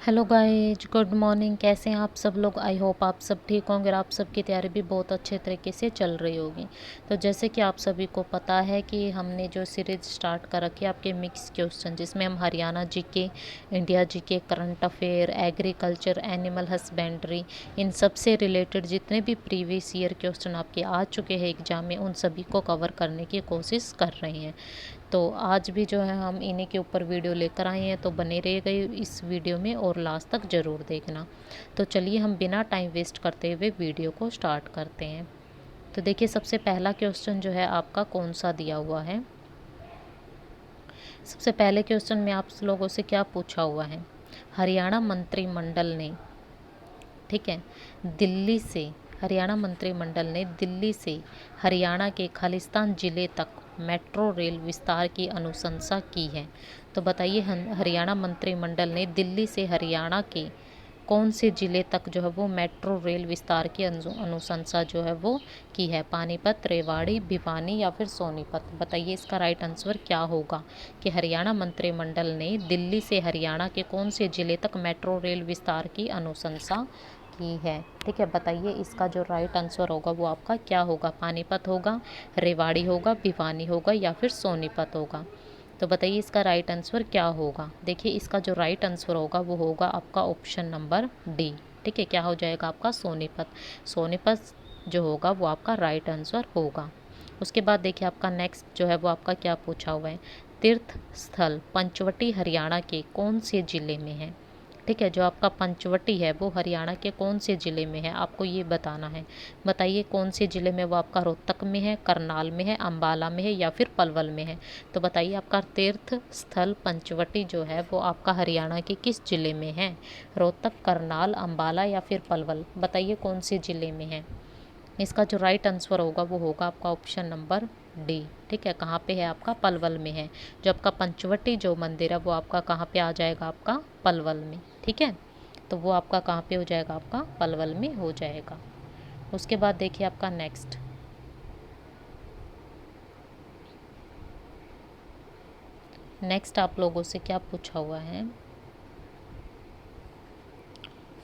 Hello guys, good morning. कैसे हैं आप सब लोग? आई होप आप सब ठीक होंगे और आप सबकी तैयारी भी बहुत अच्छे तरीके से चल रही होगी। तो जैसे कि आप सभी को पता है कि हमने जो सीरीज स्टार्ट कर रखी है आपके मिक्स क्वेश्चन, जिसमें हम Haryana GK, India GK, current affair, agriculture, animal husbandry, इन सब से रिलेटेड जितने भी प्रीवियस ईयर क्वेश्चन आपके आ चुके हैं एग्जाम में, उन सभी को कवर करने की कोशिश कर रहे हैं। तो आज भी जो है हम इन्हीं के ऊपर वीडियो लेकर आए हैं, तो बने रहिएगा इस वीडियो में और लास्ट तक ज़रूर देखना। तो चलिए हम बिना टाइम वेस्ट करते हुए वीडियो को स्टार्ट करते हैं। तो देखिए, सबसे पहला क्वेश्चन जो है आपका कौन सा दिया हुआ है। सबसे पहले क्वेश्चन में आप लोगों से क्या पूछा हुआ है। हरियाणा मंत्रिमंडल ने, ठीक है, दिल्ली से, हरियाणा मंत्रिमंडल ने दिल्ली से हरियाणा के खालिस्तान ज़िले तक मेट्रो रेल विस्तार की अनुशंसा की है। तो बताइए, हरियाणा मंत्रिमंडल ने दिल्ली से हरियाणा के कौन से ज़िले तक जो है वो मेट्रो रेल विस्तार की अनुशंसा जो है वो की है। पानीपत, रेवाड़ी, भिवानी या फिर सोनीपत। बताइए इसका राइट आंसर क्या होगा कि हरियाणा मंत्रिमंडल ने दिल्ली से हरियाणा के कौन से ज़िले तक मेट्रो रेल विस्तार की अनुशंसा की है। ठीक है, बताइए इसका जो राइट आंसर होगा वो आपका क्या होगा। पानीपत होगा, रेवाड़ी होगा, भिवानी होगा या फिर सोनीपत होगा। तो बताइए इसका राइट आंसर क्या होगा। देखिए, इसका जो राइट आंसर होगा वो होगा आपका ऑप्शन नंबर डी। ठीक है, क्या हो जाएगा आपका सोनीपत। सोनीपत जो होगा वो आपका राइट आंसर होगा। उसके बाद देखिए आपका नेक्स्ट जो है वो आपका क्या पूछा हुआ है। तीर्थ स्थल पंचवटी हरियाणा के कौन से ज़िले में है। ठीक है, जो आपका पंचवटी है वो हरियाणा के कौन से ज़िले में है, आपको ये बताना है। बताइए कौन से ज़िले में वो आपका रोहतक में है, करनाल में है, अम्बाला में है या फिर पलवल में है। तो बताइए आपका तीर्थ स्थल पंचवटी जो है वो आपका हरियाणा के किस ज़िले में है। रोहतक, करनाल, अम्बाला या फिर पलवल। बताइए कौन से ज़िले में है। इसका जो राइट आंसर होगा वो होगा आपका ऑप्शन नंबर डी। ठीक है, कहाँ पे है आपका, पलवल में है। जो आपका पंचवटी जो मंदिर है वो आपका कहाँ पे आ जाएगा, आपका पलवल में। ठीक है, तो वो आपका कहाँ पे हो जाएगा, आपका पलवल में हो जाएगा। उसके बाद देखिए आपका नेक्स्ट आप लोगों से क्या पूछा हुआ है।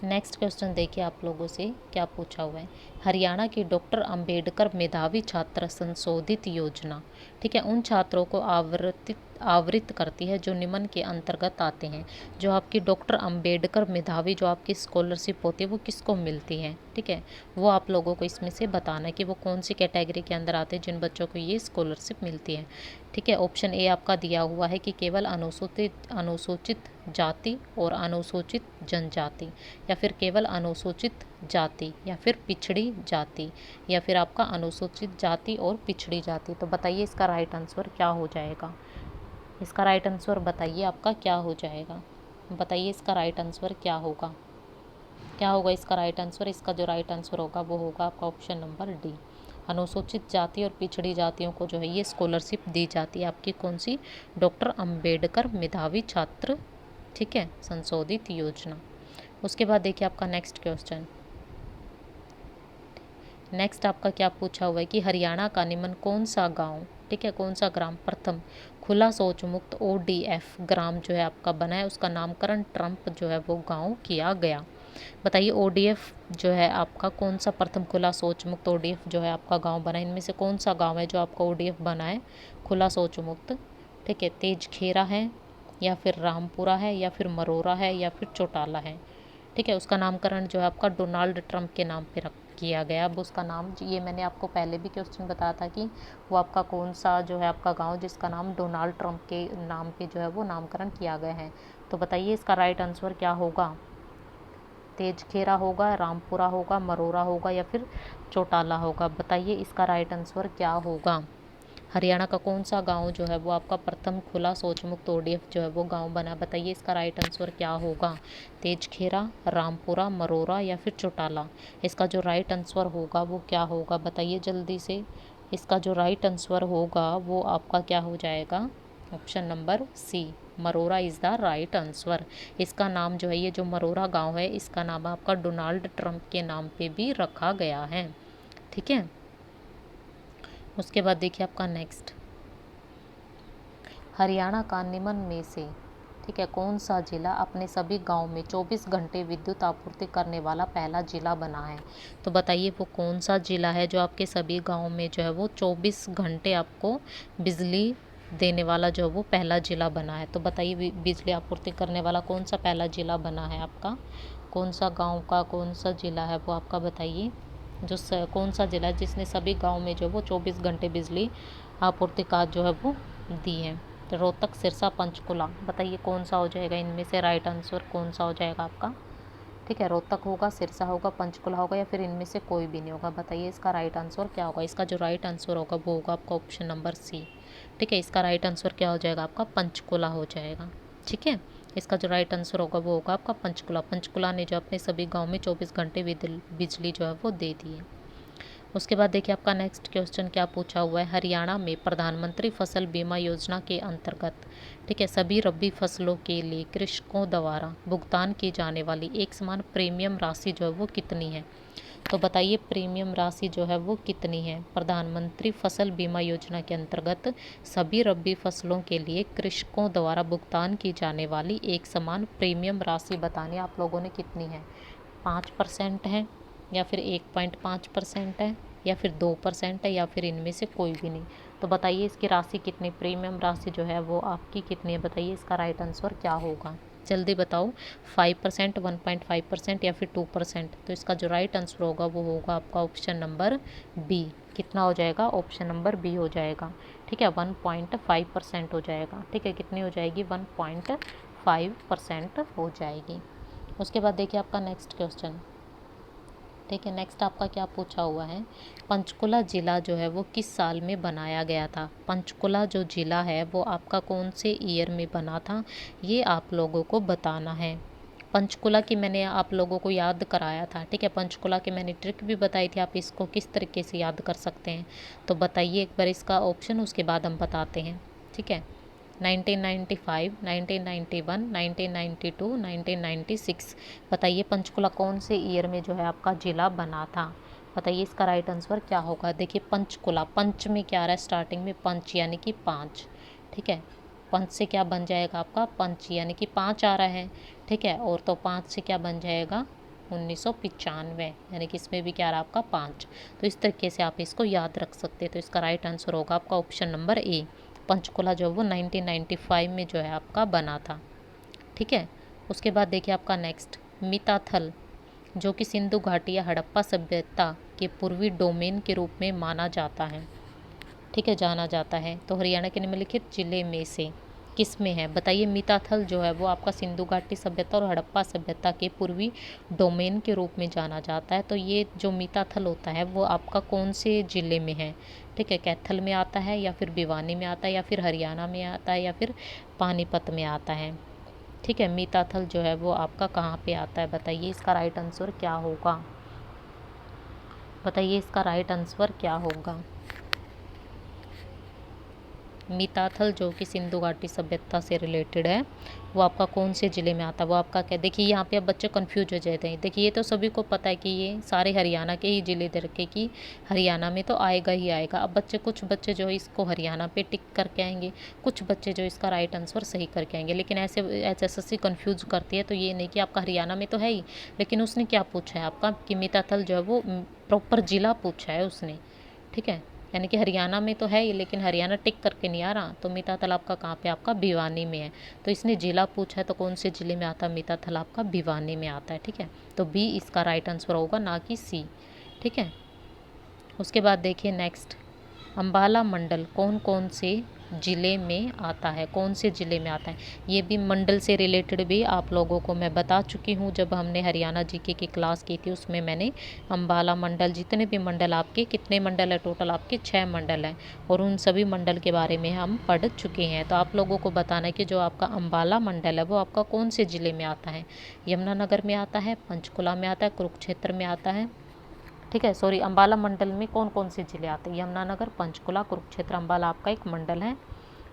नेक्स्ट क्वेश्चन देखिए आप लोगों से क्या पूछा हुआ है। हरियाणा की डॉक्टर अंबेडकर मेधावी छात्र संशोधित योजना, ठीक है, उन छात्रों को आवृत्त करती है जो निम्न के अंतर्गत आते हैं। जो आपकी डॉक्टर अंबेडकर मेधावी जो आपकी स्कॉलरशिप होती है वो किसको मिलती है। ठीक है, वो आप लोगों को इसमें से बताना है कि वो कौन सी कैटेगरी के अंदर आते हैं जिन बच्चों को ये स्कॉलरशिप मिलती है। ठीक है, ऑप्शन ए आपका दिया हुआ है कि केवल अनुसूचित अनुसूचित जाति और अनुसूचित जनजाति, या फिर केवल अनुसूचित जाति या फिर पिछड़ी जाति, या फिर आपका अनुसूचित जाति और पिछड़ी जाति। तो बताइए इसका राइट आंसर क्या हो जाएगा। इसका राइट आंसर बताइए आपका क्या हो जाएगा। बताइए इसका राइट आंसर क्या होगा। क्या होगा इसका राइट आंसर। इसका जो राइट आंसर होगा वो होगा आपका ऑप्शन नंबर डी। अनुसूचित जाति और पिछड़ी जातियों को जो है ये स्कॉलरशिप दी जाती है आपकी कौन सी, डॉक्टर अंबेडकर मेधावी छात्र, ठीक है, संशोधित योजना। उसके बाद देखिए आपका नेक्स्ट क्वेश्चन। नेक्स्ट आपका क्या पूछा हुआ है कि हरियाणा का निम्न कौन सा गांव, ठीक है, कौन सा ग्राम प्रथम खुला शौच मुक्त ओडीएफ ग्राम जो है आपका बना है, उसका नामकरण ट्रंप जो है वो गांव किया गया। बताइए ओडीएफ जो है आपका कौन सा प्रथम खुला शौच मुक्त ओडीएफ जो है आपका गांव बना है, इनमें से कौन सा गांव है जो आपका ओडीएफ बना है खुला शौच मुक्त। ठीक है, तेज खेरा है या फिर रामपुरा है या फिर मरोरा है या फिर चौटाला है। ठीक है, उसका नामकरण जो है आपका डोनाल्ड ट्रंप के नाम पे रख किया गया। अब उसका नाम, ये मैंने आपको पहले भी क्वेश्चन बताया था कि वो आपका कौन सा जो है आपका गांव जिसका नाम डोनाल्ड ट्रंप के नाम पे जो है वो नामकरण किया गया है। तो बताइए इसका राइट आंसर क्या होगा। तेजखेरा होगा, रामपुरा होगा, मरोरा होगा या फिर चौटाला होगा। बताइए इसका राइट आंसर क्या होगा। हरियाणा का कौन सा गांव जो है वो आपका प्रथम खुला शौच मुक्त ओडीएफ जो है वो गांव बना। बताइए इसका राइट आंसर क्या होगा। तेजखेरा, रामपुरा, मरोरा या फिर चौटाला। इसका जो राइट आंसर होगा वो क्या होगा, बताइए जल्दी से। इसका जो राइट आंसर होगा वो आपका क्या हो जाएगा, ऑप्शन नंबर सी, मरोरा इज़ द राइट आंसर। इसका नाम जो है, ये जो मरोरा गांव है इसका नाम आपका डोनाल्ड ट्रंप के नाम पे भी रखा गया है। ठीक है, उसके बाद देखिए आपका नेक्स्ट। हरियाणा का निम्न में से, ठीक है, कौन सा जिला अपने सभी गांव में 24 घंटे विद्युत आपूर्ति करने वाला पहला जिला बना है? तो बताइए वो कौन सा जिला है जो आपके सभी गांव में जो है वो 24 घंटे आपको बिजली देने वाला जो वो पहला जिला बना है? तो बताइए बिजली आपूर्ति करने वाला कौन सा पहला जिला बना है आपका? कौन सा गाँव का कौन सा जिला है वो आपका बताइए। कौन सा जिला है जिसने सभी गाँव में जो वो 24 घंटे बिजली आपूर्ति का जो है वो दी है? तो रोहतक, सिरसा, पंचकुला, बताइए कौन सा हो जाएगा इनमें से राइट आंसर कौन सा हो जाएगा आपका? ठीक है, रोहतक होगा, सिरसा होगा, पंचकुला होगा या फिर इनमें से कोई भी नहीं होगा? बताइए इसका राइट आंसर क्या होगा? इसका जो राइट आंसर होगा वो होगा आपका ऑप्शन नंबर सी। ठीक है, इसका राइट आंसर क्या हो जाएगा आपका? पंचकुला हो जाएगा। ठीक है, इसका जो राइट आंसर होगा वो होगा आपका पंचकुला। पंचकुला ने जो अपने सभी गाँव में 24 घंटे बिजली जो है वो दे दी है। उसके बाद देखिए आपका नेक्स्ट क्वेश्चन क्या पूछा हुआ है। हरियाणा में प्रधानमंत्री फसल बीमा योजना के अंतर्गत, ठीक है, सभी रबी फसलों के लिए कृषकों द्वारा भुगतान की जाने वाली एक समान प्रीमियम राशि जो है वो कितनी है? तो बताइए प्रीमियम राशि जो है वो कितनी है? प्रधानमंत्री फसल बीमा योजना के अंतर्गत सभी रबी फसलों के लिए कृषकों द्वारा भुगतान की जाने वाली एक समान प्रीमियम राशि बतानी आप लोगों ने कितनी है? 5% है या फिर 1.5% है या फिर 2% है या फिर इनमें से कोई भी नहीं? तो बताइए इसकी राशि कितनी, प्रीमियम राशि जो है वो आपकी कितनी है? बताइए इसका राइट आंसर क्या होगा? जल्दी बताओ, 5%, 1.5% या फिर 2%? तो इसका जो राइट आंसर होगा वो होगा आपका ऑप्शन नंबर बी। कितना हो जाएगा? ऑप्शन नंबर बी हो जाएगा। ठीक है, 1.5% हो जाएगा। ठीक है, कितनी हो जाएगी? 1.5% हो जाएगी। उसके बाद देखिए आपका नेक्स्ट क्वेश्चन। ठीक है, नेक्स्ट आपका क्या पूछा हुआ है। पंचकुला ज़िला जो है वो किस साल में बनाया गया था? पंचकुला जो ज़िला है वो आपका कौन से ईयर में बना था, ये आप लोगों को बताना है। पंचकुला की मैंने आप लोगों को याद कराया था। ठीक है, पंचकुला की मैंने ट्रिक भी बताई थी, आप इसको किस तरीके से याद कर सकते हैं। तो बताइए एक बार इसका ऑप्शन, उसके बाद हम बताते हैं। ठीक है, 1995, 1991, 1992, 1996, बताइए पंचकुला कौन से ईयर में जो है आपका ज़िला बना था? बताइए इसका राइट आंसर क्या होगा? देखिए पंचकुला, पंच में क्या आ रहा है? स्टार्टिंग में पंच यानी कि 5। ठीक है, पंच से क्या बन जाएगा आपका? पंच यानी कि 5 आ रहा है। ठीक है, और तो 5 से क्या बन जाएगा? 1995, यानी कि इसमें भी क्या आ रहा है आपका? 5। तो इस तरीके से आप इसको याद रख सकते हैं। तो इसका राइट आंसर होगा आपका ऑप्शन नंबर ए। पंचकुला जो वो 1995 में जो है आपका बना था। ठीक है, उसके बाद देखिए आपका नेक्स्ट, मिताथल जो कि सिंधु घाटी या हड़प्पा सभ्यता के पूर्वी डोमेन के रूप में माना जाता है, ठीक है, जाना जाता है। तो हरियाणा के निम्नलिखित जिले में से किस में है? बताइए मिताथल जो है वो आपका सिंधु घाटी सभ्यता और हड़प्पा सभ्यता के पूर्वी डोमेन के रूप में जाना जाता है। तो ये जो मिताथल होता है वो आपका कौन से ज़िले में है? ठीक है, कैथल में आता है या फिर भिवानी में आता है या फिर हरियाणा में आता है या फिर पानीपत में आता है? ठीक है, मिताथल जो है वो आपका कहाँ पे आता है? बताइए इसका राइट आंसर क्या होगा? बताइए इसका राइट आंसर क्या होगा? मिताथल जो कि सिंधु घाटी सभ्यता से रिलेटेड है वो आपका कौन से ज़िले में आता है? वो आपका क्या, देखिए यहाँ पे अब बच्चे कंफ्यूज हो जाते हैं। देखिए ये तो सभी को पता है कि ये सारे हरियाणा के ही ज़िले दे रखे कि हरियाणा में तो आएगा ही आएगा। अब कुछ बच्चे जो है इसको हरियाणा पे टिक करके आएंगे, कुछ बच्चे जो इसका राइट आंसर सही करके आएंगे। लेकिन ऐसे HSSC कन्फ्यूज करती है, तो ये नहीं कि आपका हरियाणा में तो है ही, लेकिन उसने क्या पूछा है आपका कि मिताथल जो है वो प्रॉपर ज़िला पूछा है उसने। ठीक है, यानी कि हरियाणा में तो है ही लेकिन हरियाणा टिक करके नहीं आ रहा। तो मिताथल आपका कहाँ पे? आपका भिवानी में है। तो इसने जिला पूछा है तो कौन से ज़िले में आता है? मिताथल आपका भिवानी में आता है। ठीक है, तो बी इसका राइट आंसर होगा, ना कि सी। ठीक है, उसके बाद देखिए नेक्स्ट, अम्बाला मंडल कौन कौन से ज़िले में आता है? कौन से ज़िले में आता है? ये भी मंडल से रिलेटेड भी आप लोगों को मैं बता चुकी हूँ। जब हमने हरियाणा जीके की क्लास की थी उसमें मैंने अम्बाला मंडल, जितने भी मंडल आपके, कितने मंडल है टोटल आपके? 6 मंडल हैं और उन सभी मंडल के बारे में हम पढ़ चुके हैं। तो आप लोगों को बताना है कि जो आपका अम्बाला मंडल है वो आपका कौन से ज़िले में आता है? यमुनानगर में आता है, पंचकुला में आता है, कुरुक्षेत्र में आता है। ठीक है, सॉरी, अम्बाला मंडल में कौन कौन से ज़िले आते हैं? यमुनानगर, पंचकुला, कुरुक्षेत्र, अम्बाला आपका एक मंडल है।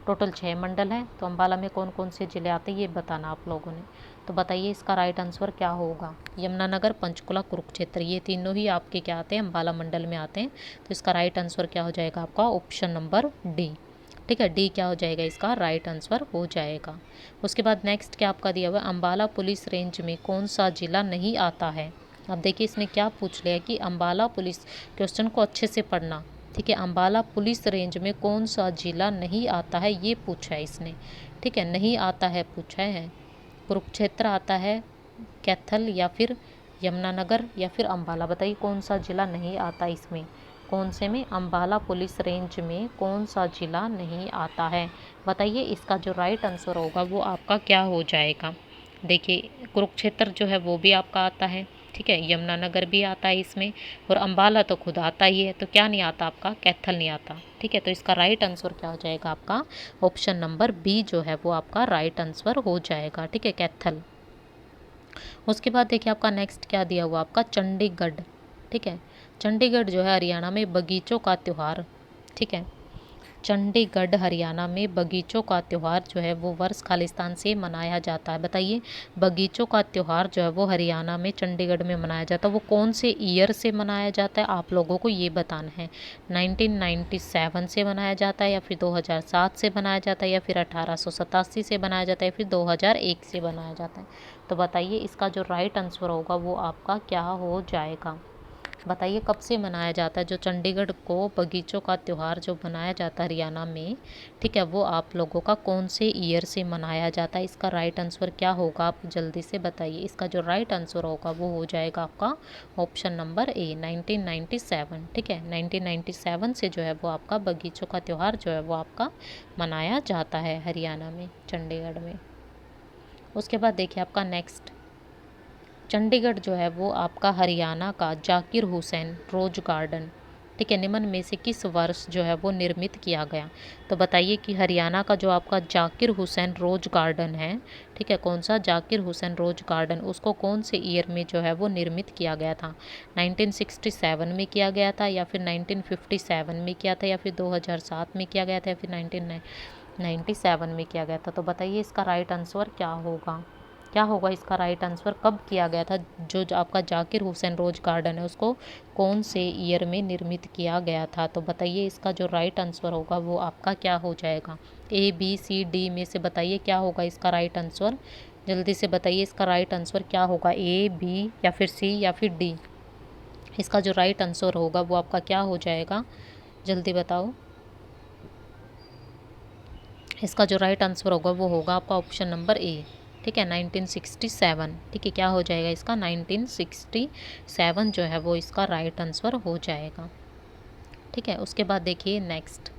टोटल 6 मंडल हैं। तो अम्बाला में कौन कौन से ज़िले आते हैं ये बताना आप लोगों ने। तो बताइए इसका राइट आंसर क्या होगा? यमुनानगर, पंचकुला, कुरुक्षेत्र, ये तीनों ही आपके क्या आते हैं? अम्बाला मंडल में आते हैं। तो इसका राइट आंसर क्या हो जाएगा आपका? Option number D. ठीक है, डी क्या हो जाएगा इसका राइट आंसर हो जाएगा। उसके बाद नेक्स्ट क्या आपका दिया हुआ है, अम्बाला पुलिस रेंज में कौन सा जिला नहीं आता है। अब देखिए इसने क्या पूछ लिया कि अम्बाला पुलिस, क्वेश्चन को अच्छे से पढ़ना, ठीक है, अम्बाला पुलिस रेंज में कौन सा जिला नहीं आता है ये पूछा है इसने, ठीक है, नहीं आता है पूछा है। कुरुक्षेत्र आता है, कैथल या फिर यमुनानगर या फिर अम्बाला, बताइए कौन सा जिला नहीं आता इसमें, कौन से में, अम्बाला पुलिस रेंज में कौन सा जिला नहीं आता है, बताइए इसका जो राइट आंसर होगा वो आपका क्या हो जाएगा। देखिए कुरुक्षेत्र जो है वो भी आपका आता है, ठीक है, यमुनानगर भी आता है इसमें, और अम्बाला तो खुद आता ही है, तो क्या नहीं आता आपका, कैथल नहीं आता, ठीक है, तो इसका राइट आंसर क्या हो जाएगा आपका, ऑप्शन नंबर बी जो है वो आपका राइट आंसर हो जाएगा, ठीक है, कैथल। उसके बाद देखिए आपका नेक्स्ट क्या दिया हुआ आपका, चंडीगढ़, ठीक है, चंडीगढ़ जो है हरियाणा में बगीचों का त्यौहार, ठीक है, चंडीगढ़ हरियाणा में बगीचों का त्यौहार जो है वो वर्ष खालिस्तान से मनाया जाता है, बताइए बगीचों का त्यौहार जो है वो हरियाणा में चंडीगढ़ में मनाया जाता है, वो कौन से ईयर से मनाया जाता है आप लोगों को ये बताना है, 1997 से मनाया जाता है या फिर 2007 से मनाया जाता है या फिर 1887 से बनाया जाता है या फिर 2001 से बनाया जाता है, तो बताइए इसका जो राइट आंसर होगा वो आपका क्या हो जाएगा, बताइए कब से मनाया जाता है जो चंडीगढ़ को बगीचों का त्यौहार जो मनाया जाता है हरियाणा में, ठीक है, वो आप लोगों का कौन से ईयर से मनाया जाता है, इसका राइट आंसर क्या होगा आप जल्दी से बताइए, इसका जो राइट आंसर होगा वो हो जाएगा आपका ऑप्शन नंबर ए 1997, ठीक है, 1997 से जो है वो आपका बगीचों का त्यौहार जो है वो आपका मनाया जाता है हरियाणा में, चंडीगढ़ में। उसके बाद देखिए आपका नेक्स्ट, चंडीगढ़ जो है वो आपका हरियाणा का जाकिर हुसैन रोज गार्डन, ठीक है, निम्न में से किस वर्ष जो है वो निर्मित किया गया, तो बताइए कि हरियाणा का जो आपका जाकिर हुसैन रोज गार्डन है, ठीक है, कौन सा जाकिर हुसैन रोज गार्डन, उसको कौन से ईयर में जो है वो निर्मित किया गया था, 1967 में किया गया था या फिर 1957 में किया था या फिर 2007 में किया गया था या फिर 1997 में किया गया था, तो बताइए इसका राइट आंसर क्या होगा, क्या होगा इसका राइट आंसर, कब किया गया था जो आपका जाकिर हुसैन रोज गार्डन है उसको कौन से ईयर में निर्मित किया गया था, तो बताइए इसका जो राइट आंसर होगा वो आपका क्या हो जाएगा, ए बी सी डी में से बताइए क्या होगा इसका राइट आंसर, जल्दी से बताइए इसका राइट आंसर क्या होगा, ए बी या फिर सी या फिर डी, इसका जो राइट आंसर होगा वो आपका क्या हो जाएगा, जल्दी बताओ, इसका जो राइट आंसर होगा वो होगा आपका ऑप्शन नंबर ए, ठीक है, 1967, ठीक है, क्या हो जाएगा इसका 1967 जो है वो इसका राइट आंसर हो जाएगा, ठीक है। उसके बाद देखिए नेक्स्ट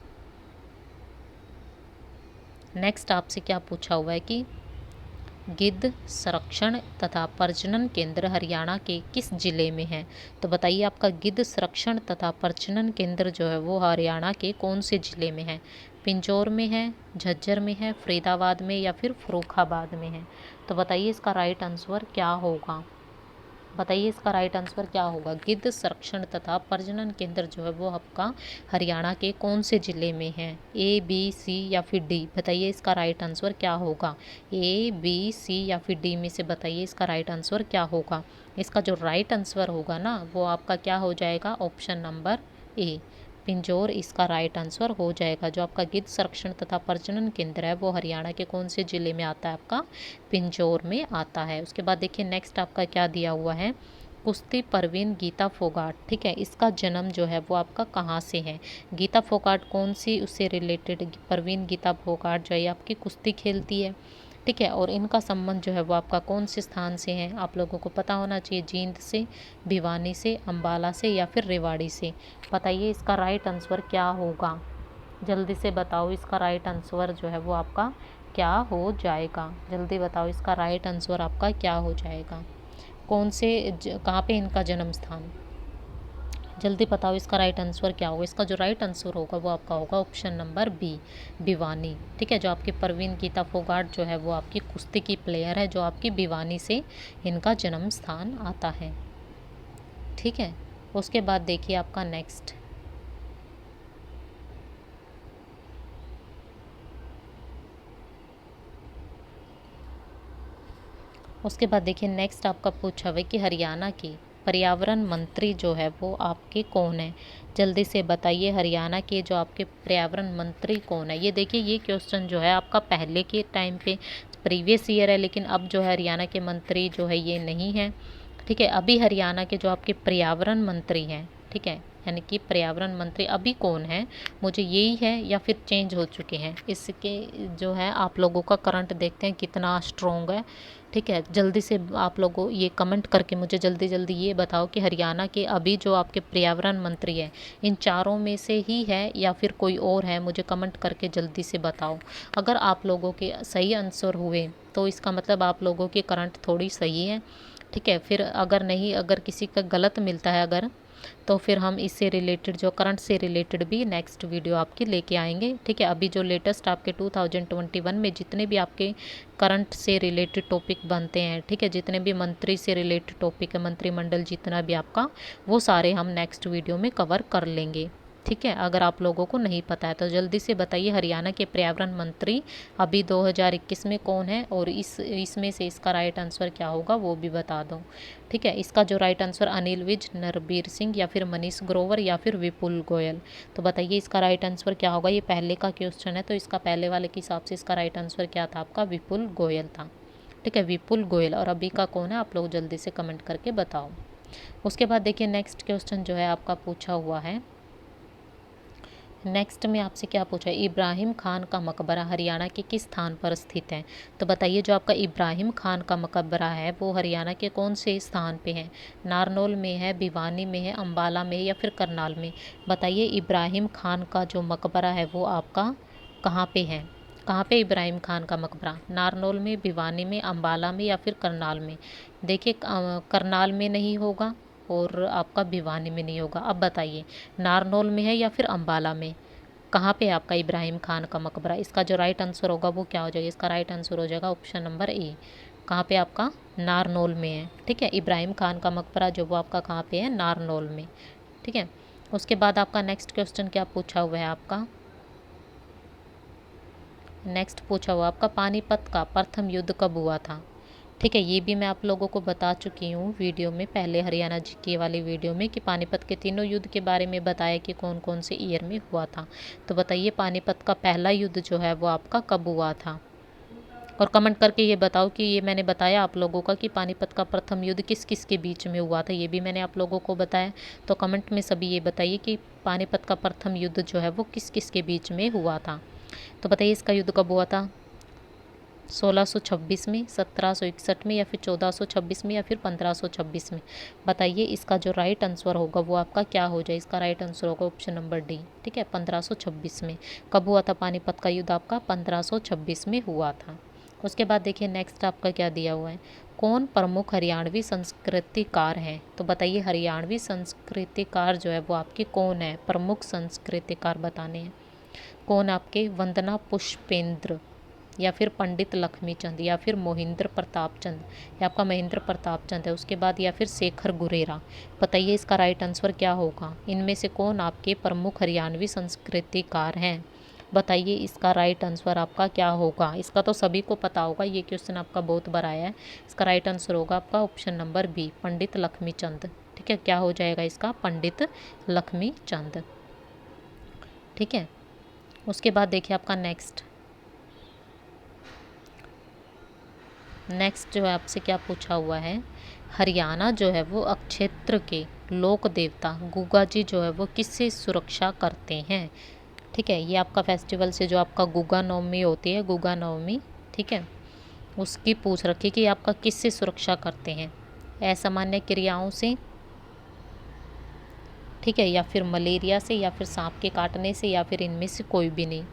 आपसे क्या पूछा हुआ है कि गिद्ध संरक्षण तथा प्रजनन केंद्र हरियाणा के किस जिले में है, तो बताइए आपका गिद्ध संरक्षण तथा प्रजनन केंद्र जो है वो हरियाणा के कौन से जिले में है, पिंजौर में है, झज्जर में है, फरीदाबाद में या फिर फर्रुखाबाद में है, तो बताइए इसका राइट आंसर क्या होगा, बताइए इसका राइट आंसर क्या होगा, गिद्ध संरक्षण तथा प्रजनन केंद्र जो है वो आपका हरियाणा के कौन से ज़िले में है, ए बी सी या फिर डी, बताइए इसका राइट आंसर क्या होगा, ए बी सी या फिर डी में से बताइए इसका राइट आंसर क्या होगा, इसका जो राइट आंसर होगा ना वो आपका क्या हो जाएगा, ऑप्शन नंबर ए पिंजौर इसका राइट आंसर हो जाएगा, जो आपका गिद्ध संरक्षण तथा प्रजनन केंद्र है वो हरियाणा के कौन से ज़िले में आता है, आपका पिंजौर में आता है। उसके बाद देखिए नेक्स्ट आपका क्या दिया हुआ है, कुश्ती परवीन गीता फोगाट, ठीक है, इसका जन्म जो है वो आपका कहाँ से है, गीता फोगाट कौन सी उससे रिलेटेड, परवीन गीता फोगाट जो है आपकी कुश्ती खेलती है, ठीक है, और इनका संबंध जो है वो आपका कौन से स्थान से है, आप लोगों को पता होना चाहिए, जींद से, भिवानी से, अम्बाला से या फिर रेवाड़ी से, बताइए इसका राइट आंसर क्या होगा, जल्दी से बताओ इसका राइट आंसर जो है वो आपका क्या हो जाएगा, जल्दी बताओ इसका राइट आंसर आपका क्या हो जाएगा, कौन से कहाँ पे इनका जन्म स्थान, जल्दी बताओ इसका राइट आंसर क्या होगा, इसका जो राइट आंसर होगा वो आपका होगा ऑप्शन नंबर बी भिवानी, ठीक है, जो आपकी परवीन गीता फोगाट जो है वो आपकी कुश्ती की प्लेयर है जो आपकी भिवानी से इनका जन्म स्थान आता है, ठीक है। उसके बाद देखिए आपका नेक्स्ट, उसके बाद देखिए नेक्स्ट आपका पूछा हुआ है कि हरियाणा की पर्यावरण मंत्री जो है वो आपके कौन है? जल्दी से बताइए, हरियाणा के जो आपके पर्यावरण मंत्री कौन है? ये देखिए, ये क्वेश्चन जो है आपका पहले के टाइम पे प्रीवियस ईयर है, लेकिन अब जो है हरियाणा के मंत्री जो है ये नहीं है। ठीक है, अभी हरियाणा के जो आपके पर्यावरण मंत्री हैं, ठीक है, यानी कि पर्यावरण मंत्री अभी कौन है, मुझे यही है या फिर चेंज हो चुके हैं, इसके जो है आप लोगों का करंट देखते हैं कितना स्ट्रॉन्ग है। ठीक है, जल्दी से आप लोगों ये कमेंट करके मुझे जल्दी जल्दी ये बताओ कि हरियाणा के अभी जो आपके पर्यावरण मंत्री है इन चारों में से ही है या फिर कोई और है, मुझे कमेंट करके जल्दी से बताओ। अगर आप लोगों के सही आंसर हुए तो इसका मतलब आप लोगों की करंट थोड़ी सही है। ठीक है, फिर अगर नहीं, अगर किसी का गलत मिलता है अगर, तो फिर हम इससे रिलेटेड जो करंट से रिलेटेड भी नेक्स्ट वीडियो आपकी लेके आएंगे। ठीक है, अभी जो लेटेस्ट आपके 2021 में जितने भी आपके करंट से रिलेटेड टॉपिक बनते हैं, ठीक है, जितने भी मंत्री से रिलेटेड टॉपिक है, मंत्रिमंडल जितना भी आपका, वो सारे हम नेक्स्ट वीडियो में कवर कर लेंगे। ठीक है, अगर आप लोगों को नहीं पता है तो जल्दी से बताइए हरियाणा के पर्यावरण मंत्री अभी 2021 में कौन है, और इसमें से इसका राइट आंसर क्या होगा वो भी बता दो। ठीक है, इसका जो राइट आंसर अनिल विज, नरबीर सिंह या फिर मनीष ग्रोवर या फिर विपुल गोयल, तो बताइए इसका राइट आंसर क्या होगा। ये पहले का क्वेश्चन है तो इसका पहले वाले के हिसाब से इसका राइट आंसर क्या था आपका, विपुल गोयल था। ठीक है, विपुल गोयल, और अभी का कौन है आप लोग जल्दी से कमेंट करके बताओ। उसके बाद देखिए नेक्स्ट क्वेश्चन जो है आपका पूछा हुआ है, नेक्स्ट में आपसे क्या पूछा है, इब्राहिम खान का मकबरा हरियाणा के किस स्थान पर स्थित है? तो बताइए जो आपका इब्राहिम खान का मकबरा है वो हरियाणा के कौन से स्थान पे है? नारनौल में है, भिवानी में है, अम्बाला में है या फिर करनाल में? बताइए इब्राहिम खान का जो मकबरा है वो आपका कहाँ पे है? कहाँ पे इब्राहिम खान का मकबरा? नारनौल में, भिवानी में, अम्बाला में या फिर करनाल में? देखिए करनाल में नहीं होगा और आपका भिवानी में नहीं होगा। अब बताइए नारनौल में है या फिर अम्बाला में, कहाँ पे है आपका इब्राहिम खान का मकबरा? इसका जो राइट आंसर होगा वो क्या हो जाएगा? इसका राइट आंसर हो जाएगा ऑप्शन नंबर ए। कहाँ पे आपका? नारनौल में है। ठीक है, इब्राहिम खान का मकबरा जो वो आपका कहाँ पे है? नारनौल में। ठीक है, उसके बाद आपका नेक्स्ट क्वेश्चन क्या पूछा हुआ है आपका, नेक्स्ट पूछा हुआ आपका पानीपत का प्रथम युद्ध कब हुआ था? ठीक है, ये भी मैं आप लोगों को बता चुकी हूँ वीडियो में पहले, हरियाणा जीके वाली वीडियो में, कि पानीपत के तीनों युद्ध के बारे में बताया कि कौन कौन से ईयर में हुआ था। तो बताइए पानीपत का पहला युद्ध जो है वो आपका कब हुआ था? और कमेंट करके ये बताओ कि ये मैंने बताया आप लोगों का कि पानीपत का प्रथम युद्ध किस किस के बीच में हुआ था, ये भी मैंने आप लोगों को बताया। तो कमेंट में सभी ये बताइए कि पानीपत का प्रथम युद्ध जो है वो किस किस के बीच में हुआ था। तो बताइए इसका युद्ध कब हुआ था? 1626 में, 1761 में या फिर 1426 में या फिर 1526 में? बताइए इसका जो राइट आंसर होगा वो आपका क्या हो जाए? इसका राइट आंसर होगा ऑप्शन नंबर डी। ठीक है, 1526 में। कब हुआ था पानीपत का युद्ध आपका? 1526 में हुआ था। उसके बाद देखिए नेक्स्ट आपका क्या दिया हुआ है, कौन प्रमुख हरियाणवी संस्कृतिकार हैं? तो बताइए हरियाणवी संस्कृतिकार जो है वो आपके कौन है? प्रमुख संस्कृतिकार बताने हैं। कौन आपके? वंदना पुष्पेंद्र या फिर पंडित लक्ष्मीचंद या फिर मोहिंद्र प्रताप चंद, या आपका महेंद्र प्रताप चंद है। उसके बाद या फिर शेखर गुरेरा। बताइए इसका राइट आंसर क्या होगा? इनमें से कौन आपके प्रमुख हरियाणवी संस्कृतिकार हैं? बताइए इसका राइट आंसर आपका क्या होगा? इसका तो सभी को पता होगा, ये क्वेश्चन आपका बहुत बार आया है। इसका राइट आंसर होगा आपका ऑप्शन नंबर बी, पंडित लक्ष्मीचंद। ठीक है, क्या हो जाएगा इसका? पंडित लक्ष्मीचंद। ठीक है, उसके बाद देखिए आपका नेक्स्ट जो है आपसे क्या पूछा हुआ है, हरियाणा जो है वो अक्षेत्र के लोक देवता गुगा जी जो है वो किससे सुरक्षा करते हैं? ठीक है, ये आपका फेस्टिवल से जो आपका गुगा नवमी होती है, गुगा नवमी, ठीक है, उसकी पूछ रखी कि आपका किससे सुरक्षा करते हैं? असामान्य क्रियाओं से, ठीक है, या फिर मलेरिया से, या फिर सांप के काटने से, या फिर इनमें से कोई भी नहीं।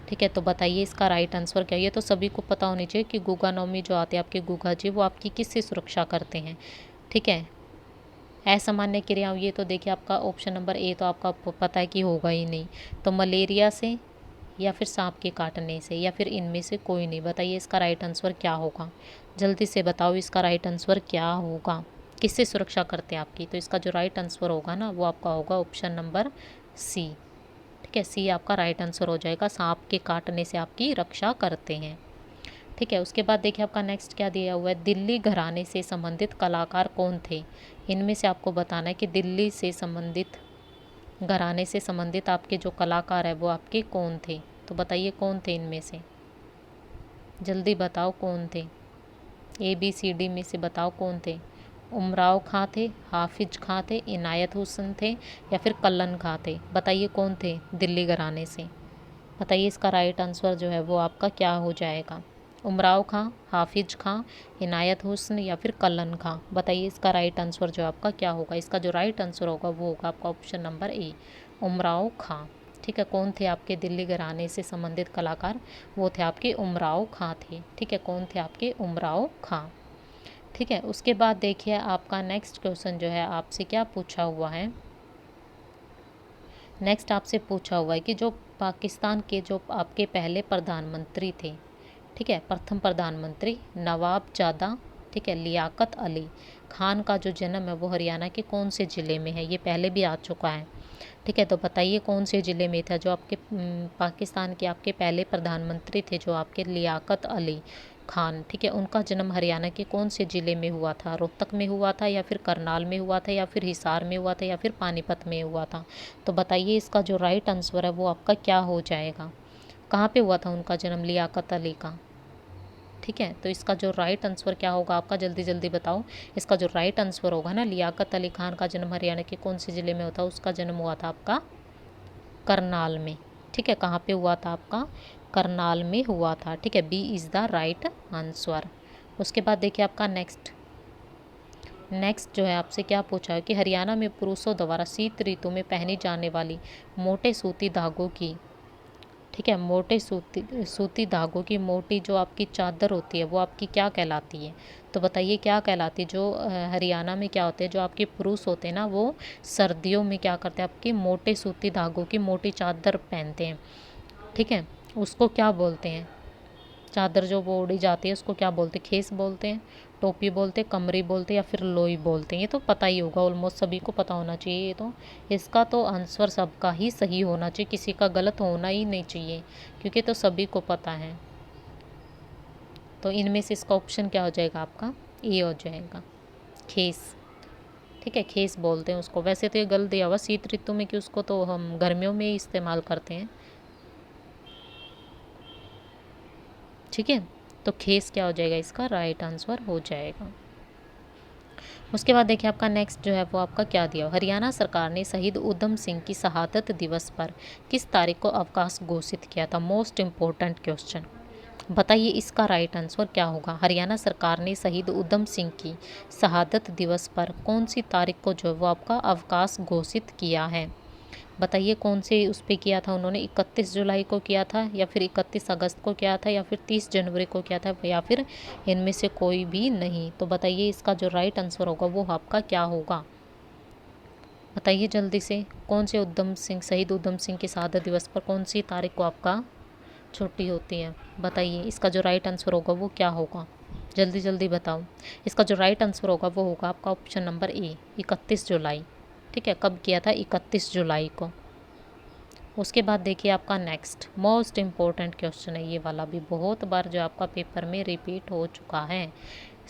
ठीक है, तो बताइए इसका राइट आंसर क्या है? ये तो सभी को पता होनी चाहिए कि गुगा नवमी जो आते हैं आपके गुगा जी वो आपकी किससे सुरक्षा करते हैं। ठीक है, असामान्य क्रियाओं, ये तो देखिए आपका ऑप्शन नंबर ए तो आपका पता है कि होगा ही नहीं। तो मलेरिया से, या फिर सांप के काटने से, या फिर इनमें से कोई नहीं। बताइए इसका राइट आंसर क्या होगा? जल्दी से बताओ इसका राइट आंसर क्या होगा? किससे सुरक्षा करते हैं आपकी? तो इसका जो राइट आंसर होगा ना वो आपका होगा ऑप्शन नंबर सी। ठीक है, सी आपका राइट आंसर हो जाएगा, सांप के काटने से आपकी रक्षा करते हैं। ठीक है। उसके बाद देखिए आपका नेक्स्ट क्या दिया हुआ है, दिल्ली घराने से संबंधित कलाकार कौन थे। इनमें से आपको बताना है कि दिल्ली से संबंधित घराने से संबंधित आपके जो कलाकार है वो आपके कौन थे। तो बताइए कौन थे इनमें से, जल्दी बताओ कौन थे। ABCD में से बताओ कौन थे। उमराव खां थे, हाफिज खां थे, इनायत हुसैन थे या फिर कल्लन खां थे। बताइए कौन थे दिल्ली घराने से। बताइए इसका राइट आंसर जो है वो आपका क्या हो जाएगा। उमराव खां, हाफिज खां, इनायत हुस्न या फिर कल्लन खां। बताइए इसका राइट आंसर जो आपका क्या होगा। इसका जो राइट आंसर होगा वो होगा आपका ऑप्शन नंबर ए, उमराव खां। ठीक है। कौन थे आपके दिल्ली घराने से संबंधित कलाकार, वो थे आपके उमराव खां थे। ठीक है। कौन थे आपके उमराव खां। ठीक है। उसके बाद देखिए आपका नेक्स्ट क्वेश्चन जो है आपसे क्या पूछा हुआ है। नेक्स्ट आपसे पूछा हुआ है कि जो पाकिस्तान के जो आपके पहले प्रधानमंत्री थे, ठीक है, प्रथम प्रधानमंत्री नवाबजादा, ठीक है, लियाकत अली खान का जो जन्म है वो हरियाणा के कौन से ज़िले में है। ये पहले भी आ चुका है। ठीक है। तो बताइए कौन से ज़िले में था जो आपके पाकिस्तान के आपके पहले प्रधानमंत्री थे जो आपके लियाकत अली खान, ठीक है, उनका जन्म हरियाणा के कौन से ज़िले में हुआ था। रोहतक में हुआ था या फिर करनाल में हुआ था या फिर हिसार में हुआ था या फिर पानीपत में हुआ था। तो बताइए इसका जो राइट आंसर है वो आपका क्या हो जाएगा। कहाँ पे हुआ था उनका जन्म लियाकत अली का। ठीक है। तो इसका जो राइट आंसर क्या होगा आपका, जल्दी जल्दी बताओ। इसका जो राइट आंसर होगा ना, लियाकत अली खान का जन्म हरियाणा के कौन से ज़िले में होता, उसका जन्म हुआ था आपका करनाल में। ठीक है। कहाँ पे हुआ था आपका, करनाल में हुआ था। ठीक है। B is the right answer. उसके बाद देखिए आपका नेक्स्ट जो है आपसे क्या पूछा है कि हरियाणा में पुरुषों द्वारा शीत ऋतु में पहनी जाने वाली मोटे सूती धागों की, ठीक है, मोटे सूती धागों की मोटी जो आपकी चादर होती है वो आपकी क्या कहलाती है। तो बताइए क्या कहलाती है। जो हरियाणा में क्या होते हैं, जो आपके पुरुष होते हैं ना वो सर्दियों में क्या करते हैं, आपके मोटे सूती धागों की मोटी चादर पहनते हैं। ठीक है। उसको क्या बोलते हैं, चादर जो वो ओढ़ी जाती है उसको क्या बोलते हैं, खेस बोलते हैं, टोपी बोलते हैं, कमरी बोलते हैं या फिर लोई बोलते हैं। ये तो पता ही होगा, ऑलमोस्ट सभी को पता होना चाहिए। ये तो इसका तो आंसर सबका ही सही होना चाहिए, किसी का गलत होना ही नहीं चाहिए क्योंकि तो सभी को पता है। तो इनमें से इसका ऑप्शन क्या हो जाएगा आपका, ए हो जाएगा, खेस। ठीक है। खेस बोलते हैं उसको। वैसे तो ये गलत दिया हुआ शीत ऋतु में कि उसको तो हम गर्मियों में ही इस्तेमाल करते हैं। ठीक है। तो खेस क्या हो जाएगा, इसका राइट आंसर हो जाएगा। उसके बाद देखिए आपका नेक्स्ट जो है वो आपका क्या दिया। हरियाणा सरकार ने शहीद उधम सिंह की शहादत दिवस पर किस तारीख को अवकाश घोषित किया था। Most important question. बताइए इसका राइट आंसर क्या होगा। हरियाणा सरकार ने शहीद उधम सिंह की शहादत दिवस पर कौन सी तारीख को जो है वो आपका अवकाश घोषित किया है। बताइए कौन से उस पर किया था उन्होंने, 31 जुलाई को किया था या फिर 31 अगस्त को किया था या फिर 30 जनवरी को किया था या फिर इनमें से कोई भी नहीं। तो बताइए इसका जो राइट आंसर होगा वो आपका क्या होगा। बताइए जल्दी से, कौन से उधम सिंह, शहीद उधम सिंह के शहादत दिवस पर कौन सी तारीख को आपका छुट्टी होती है। बताइए इसका जो राइट आंसर होगा वो क्या होगा, जल्दी जल्दी बताओ। इसका जो राइट आंसर होगा वो होगा आपका ऑप्शन नंबर ए, 31 जुलाई। ठीक है। कब किया था, 31 जुलाई को। उसके बाद देखिए आपका नेक्स्ट मोस्ट इम्पोर्टेंट क्वेश्चन है, ये वाला भी बहुत बार जो आपका पेपर में रिपीट हो चुका है।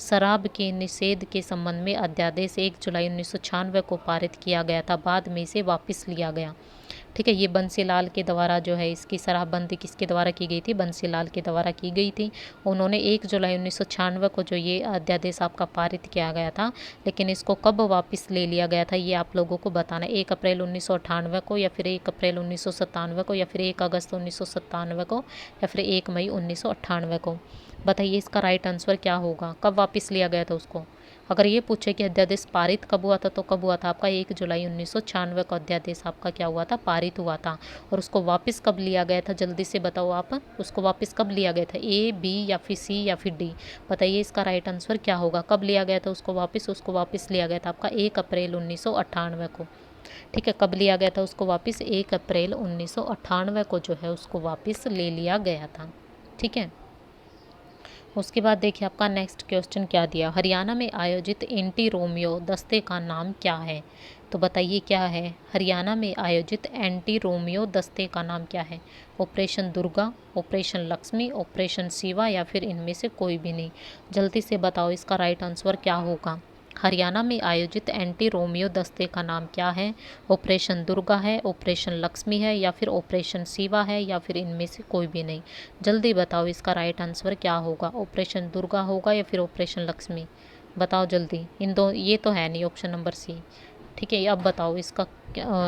शराब के निषेध के संबंध में अध्यादेश 1 जुलाई 1996 को पारित किया गया था, बाद में इसे वापस लिया गया। ठीक है। ये बंसीलाल के द्वारा जो है इसकी शराबबंदी किसके द्वारा की गई थी, बंसीलाल के द्वारा की गई थी। उन्होंने 1 जुलाई 1996 को जो ये अध्यादेश आपका पारित किया गया था, लेकिन इसको कब वापस ले लिया गया था ये आप लोगों को बताना है। 1 अप्रैल 1998 को या फिर 1 अप्रैल 1997 को या फिर 1 अगस्त 1997 को या फिर 1 मई 1998 को। बताइए इसका राइट आंसर क्या होगा, कब वापस लिया गया था उसको। अगर ये पूछे कि अध्यादेश पारित कब हुआ था तो कब हुआ था आपका 1 जुलाई 1996 को अध्यादेश आपका क्या हुआ था, पारित हुआ था। और उसको वापस कब लिया गया था, जल्दी से बताओ आप, उसको वापस कब लिया गया था, ए, बी या फिर सी या फिर डी। बताइए इसका राइट आंसर क्या होगा, कब लिया गया था उसको वापस लिया गया था आपका 1 अप्रैल 1998 को। ठीक है। कब लिया गया था उसको वापस, 1 अप्रैल 1998 को जो है उसको वापस ले लिया गया था। ठीक है। उसके बाद देखिए आपका नेक्स्ट क्वेश्चन क्या दिया। हरियाणा में आयोजित एंटी रोमियो दस्ते का नाम क्या है। तो बताइए क्या है। हरियाणा में आयोजित एंटी रोमियो दस्ते का नाम क्या है। Operation Durga, operation Lakshmi, operation Shiva या फिर इनमें से कोई भी नहीं। जल्दी से बताओ इसका राइट आंसर क्या होगा। हरियाणा में आयोजित एंटी रोमियो दस्ते का नाम क्या है। ऑपरेशन दुर्गा है, ऑपरेशन लक्ष्मी है या फिर ऑपरेशन शिवा है या फिर इनमें से कोई भी नहीं। जल्दी बताओ इसका राइट आंसर क्या होगा। ऑपरेशन दुर्गा होगा या फिर ऑपरेशन लक्ष्मी। बताओ जल्दी। इन दो ये तो है नहीं, ऑप्शन नंबर सी। ठीक है, अब बताओ इसका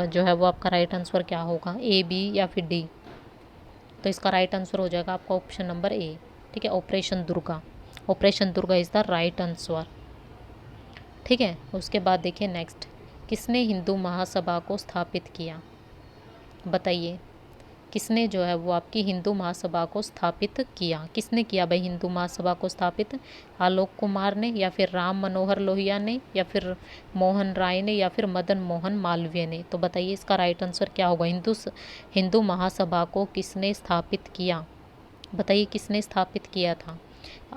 जो है वो आपका राइट आंसर क्या होगा, ए, बी या फिर डी। तो इसका राइट आंसर हो जाएगा आपका ऑप्शन नंबर ए। ठीक है, operation Durga. Operation Durga is the right answer. ठीक है, उसके बाद देखिए नेक्स्ट, किसने हिंदू महासभा को स्थापित किया। बताइए किसने जो है वो आपकी हिंदू महासभा को स्थापित किया। किसने किया भाई हिंदू महासभा को स्थापित। आलोक कुमार ने या फिर राम मनोहर लोहिया ने या फिर मोहन राय ने या फिर मदन मोहन मालवीय ने। तो बताइए इसका राइट आंसर क्या होगा। हिंदू महासभा को किसने स्थापित किया। बताइए किसने स्थापित किया था।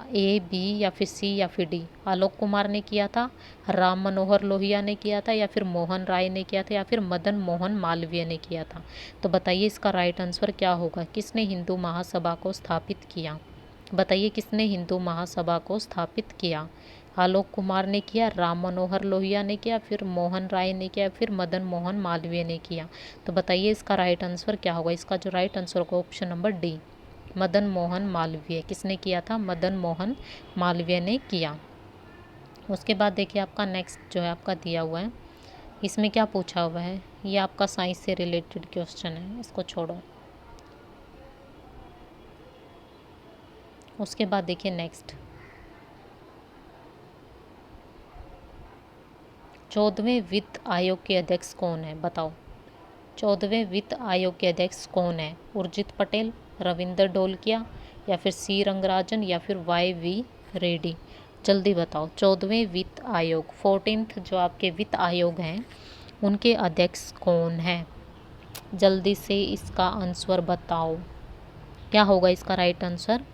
ए, बी या फिर सी या फिर डी। आलोक कुमार ने किया था, राम मनोहर लोहिया ने किया था या फिर मोहन राय ने किया था या फिर मदन मोहन मालवीय ने किया था। तो बताइए इसका राइट आंसर क्या होगा। किसने हिंदू महासभा को स्थापित किया। बताइए किसने हिंदू महासभा को स्थापित किया। आलोक कुमार ने किया, राम मनोहर लोहिया ने किया, फिर मोहन राय ने किया, फिर मदन मोहन मालवीय ने किया। तो बताइए इसका राइट आंसर क्या होगा। इसका जो राइट आंसर होगा option number D, Madan Mohan Malviya. किसने किया था। मदन मोहन मालवीय ने किया। उसके बाद देखिए आपका नेक्स्ट जो है आपका दिया हुआ है, इसमें क्या पूछा हुआ है। ये आपका साइंस से रिलेटेड क्वेश्चन है, इसको छोड़ो। उसके बाद देखिए नेक्स्ट, 14वें वित्त आयोग के अध्यक्ष कौन है। बताओ 14वें वित्त आयोग के अध्यक्ष कौन है। उर्जित पटेल, रविंदर ढोलकिया या फिर सी रंगराजन या फिर वाई वी रेड्डी। जल्दी बताओ 14वें वित्त आयोग, 14th जो आपके वित्त आयोग हैं उनके अध्यक्ष कौन है। जल्दी से इसका आंसर बताओ क्या होगा। इसका राइट आंसर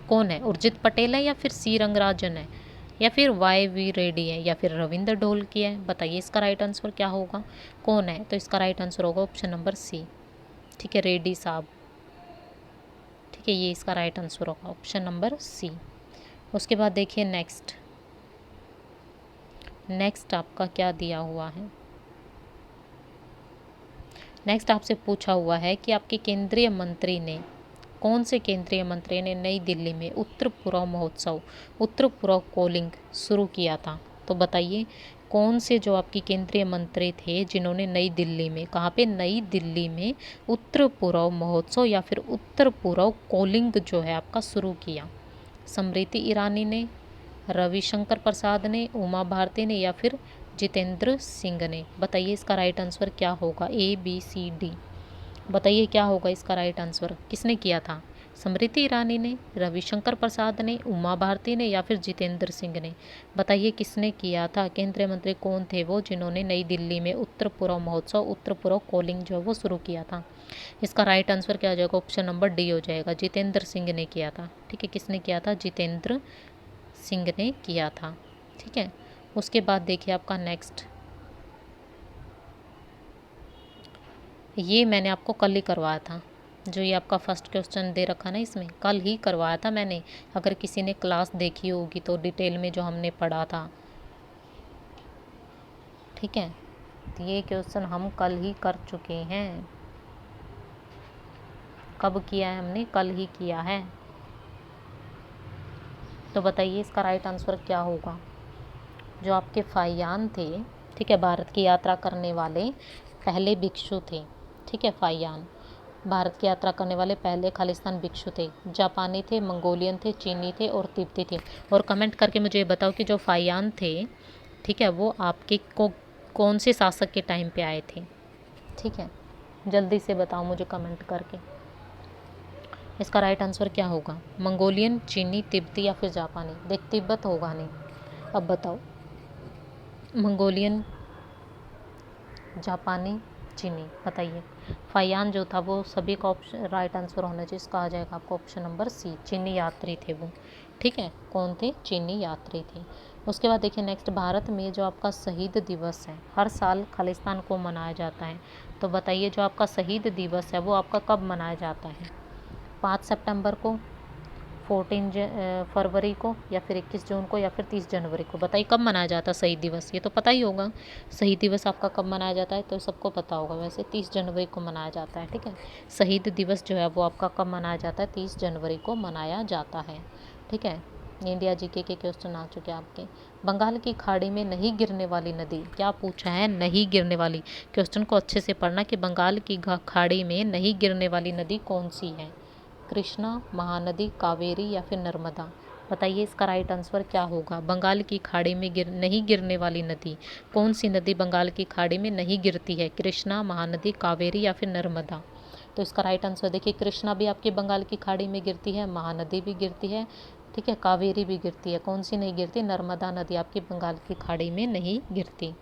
कौन है। उर्जित पटेल है या फिर सी रंगराजन है या फिर वाई वी रेड्डी है या फिर रविंद्र ढोलकिया है। बताइए इसका राइट आंसर क्या होगा, कौन है। तो इसका राइट आंसर होगा ऑप्शन नंबर सी। ठीक है, रेड्डी साहब। ठीक है, ये इसका राइट आंसर होगा ऑप्शन नंबर सी। उसके बाद देखिए नेक्स्ट आपका क्या दिया हुआ है। नेक्स्ट आपसे पूछा हुआ है कि आपके केंद्रीय मंत्री ने, कौन से केंद्रीय मंत्री ने नई दिल्ली में उत्तर पूर्व महोत्सव, उत्तर पूर्व कोलिंग शुरू किया था। तो बताइए कौन से जो आपकी केंद्रीय मंत्री थे जिन्होंने नई दिल्ली में, कहाँ पे, नई दिल्ली में उत्तर पूर्व महोत्सव या फिर उत्तर पूर्व कोलिंग जो है आपका शुरू किया। स्मृति ईरानी ने, रविशंकर प्रसाद ने, उमा भारती ने या फिर जितेंद्र सिंह ने। बताइए इसका राइट आंसर क्या होगा, ए, बी, सी, डी। बताइए क्या होगा इसका राइट आंसर। किसने किया था। स्मृति ईरानी ने, रविशंकर प्रसाद ने, उमा भारती ने या फिर जितेंद्र सिंह ने। बताइए किसने किया था। केंद्रीय मंत्री कौन थे वो जिन्होंने नई दिल्ली में उत्तर पूर्व महोत्सव, उत्तर पूर्व कोलिंग जो है वो शुरू किया था। इसका राइट आंसर क्या हो जाएगा, ऑप्शन नंबर डी हो जाएगा, जितेंद्र सिंह ने किया था। ठीक है, किसने किया था, जितेंद्र सिंह ने किया था। ठीक है, उसके बाद देखिए आपका नेक्स्ट, ये मैंने आपको कल ही करवाया था। जो ये आपका फर्स्ट क्वेश्चन दे रखा ना, इसमें कल ही करवाया था मैंने। अगर किसी ने क्लास देखी होगी तो डिटेल में जो हमने पढ़ा था। ठीक है, तो ये क्वेश्चन हम कल ही कर चुके हैं। कब किया है हमने, कल ही किया है। तो बताइए इसका राइट आंसर क्या होगा। जो आपके फाहियान थे, ठीक है, भारत की यात्रा करने वाले पहले भिक्षु थे। ठीक है, फाहियान भारत की यात्रा करने वाले पहले खालिस्तान भिक्षु थे। जापानी थे, मंगोलियन थे, चीनी थे और तिब्बती थे। और कमेंट करके मुझे ये बताओ कि जो फाहियान थे, ठीक है, वो आपके कौन से शासक के टाइम पे आए थे। ठीक है, जल्दी से बताओ मुझे कमेंट करके। इसका राइट आंसर क्या होगा, मंगोलियन, चीनी, तिब्बती या फिर जापानी। देख तिब्बत होगा नहीं। अब बताओ, मंगोलियन, जापानी, चीनी। बताइए फाहियान जो था वो सभी का ऑप्शन राइट आंसर होना चाहिए। इसका आ जाएगा आपको ऑप्शन नंबर सी, चीनी यात्री थे वो। ठीक है, कौन थे? चीनी यात्री थे। उसके बाद देखिए नेक्स्ट, भारत में जो आपका शहीद दिवस है हर साल खालिस्तान को मनाया जाता है, तो बताइए जो आपका शहीद दिवस है वो आपका कब मनाया जाता है? 5 सितंबर को, 14 फरवरी को, या फिर 21 जून को, या फिर 30 जनवरी को? बताइए कब मनाया जाता है शहीद दिवस? ये तो पता ही होगा शहीद दिवस आपका कब मनाया जाता है, तो सबको पता होगा। वैसे 30 जनवरी को मनाया जाता है। ठीक है, शहीद दिवस जो है वो आपका कब मनाया जाता है? 30 जनवरी को मनाया जाता है। ठीक है, इंडिया जीके के क्वेश्चन आ चुके हैं आपके। बंगाल की खाड़ी में नहीं गिरने वाली नदी, क्या पूछा है? नहीं गिरने वाली। क्वेश्चन को अच्छे से पढ़ना कि बंगाल की खाड़ी में नहीं गिरने वाली नदी कौन सी है? कृष्णा, महानदी, कावेरी, या फिर नर्मदा? बताइए इसका राइट आंसर क्या होगा? बंगाल की खाड़ी में नहीं गिरने वाली नदी कौन सी नदी बंगाल की खाड़ी में नहीं गिरती है? कृष्णा, महानदी, कावेरी, या फिर नर्मदा? तो इसका राइट आंसर देखिए, कृष्णा भी आपकी बंगाल की खाड़ी में गिरती है, महानदी भी गिरती है, ठीक है, कावेरी भी गिरती है। कौन सी नहीं गिरती? नर्मदा नदी आपकी बंगाल की खाड़ी में नहीं गिरती।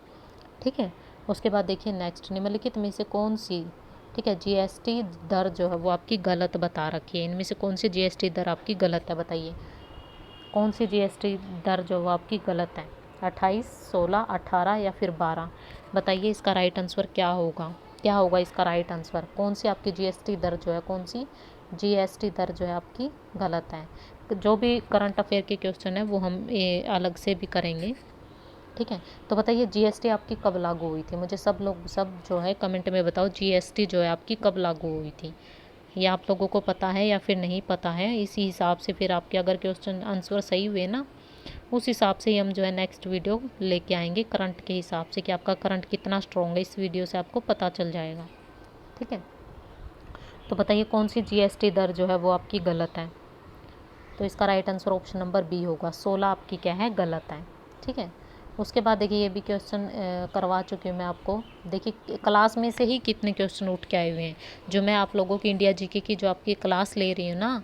ठीक है, उसके बाद देखिए नेक्स्ट, निम्नलिखित में से कौन सी, ठीक है, जीएसटी दर जो है वो आपकी गलत बता रखी है। इनमें से कौन सी जीएसटी दर आपकी गलत है? बताइए कौन सी जीएसटी दर जो वो आपकी गलत है? 28, 16, 18, या फिर 12? बताइए इसका राइट आंसर क्या होगा? क्या होगा इसका राइट आंसर? कौन सी आपकी जीएसटी दर जो है, कौन सी जीएसटी दर जो है आपकी गलत है? जो भी करंट अफेयर के क्वेश्चन है वो हम अलग से भी करेंगे। ठीक है, तो बताइए जीएसटी आपकी कब लागू हुई थी? मुझे सब जो है कमेंट में बताओ, जीएसटी जो है आपकी कब लागू हुई थी? ये आप लोगों को पता है या फिर नहीं पता है? इसी हिसाब से फिर आपके अगर क्वेश्चन आंसर सही हुए ना, उस हिसाब से ही हम जो है नेक्स्ट वीडियो लेके आएंगे करंट के हिसाब से, कि आपका करंट कितना स्ट्रॉन्ग है, इस वीडियो से आपको पता चल जाएगा। ठीक है, तो बताइए कौन सी जीएसटी दर जो है वो आपकी गलत है? तो इसका right answer option number B होगा, 16 आपकी क्या है? गलत है। ठीक है, उसके बाद देखिए ये भी क्वेश्चन करवा चुकी हूँ मैं आपको। देखिए क्लास में से ही कितने क्वेश्चन उठ के आए हुए हैं, जो मैं आप लोगों की इंडिया जीके की जो आपकी क्लास ले रही हूँ ना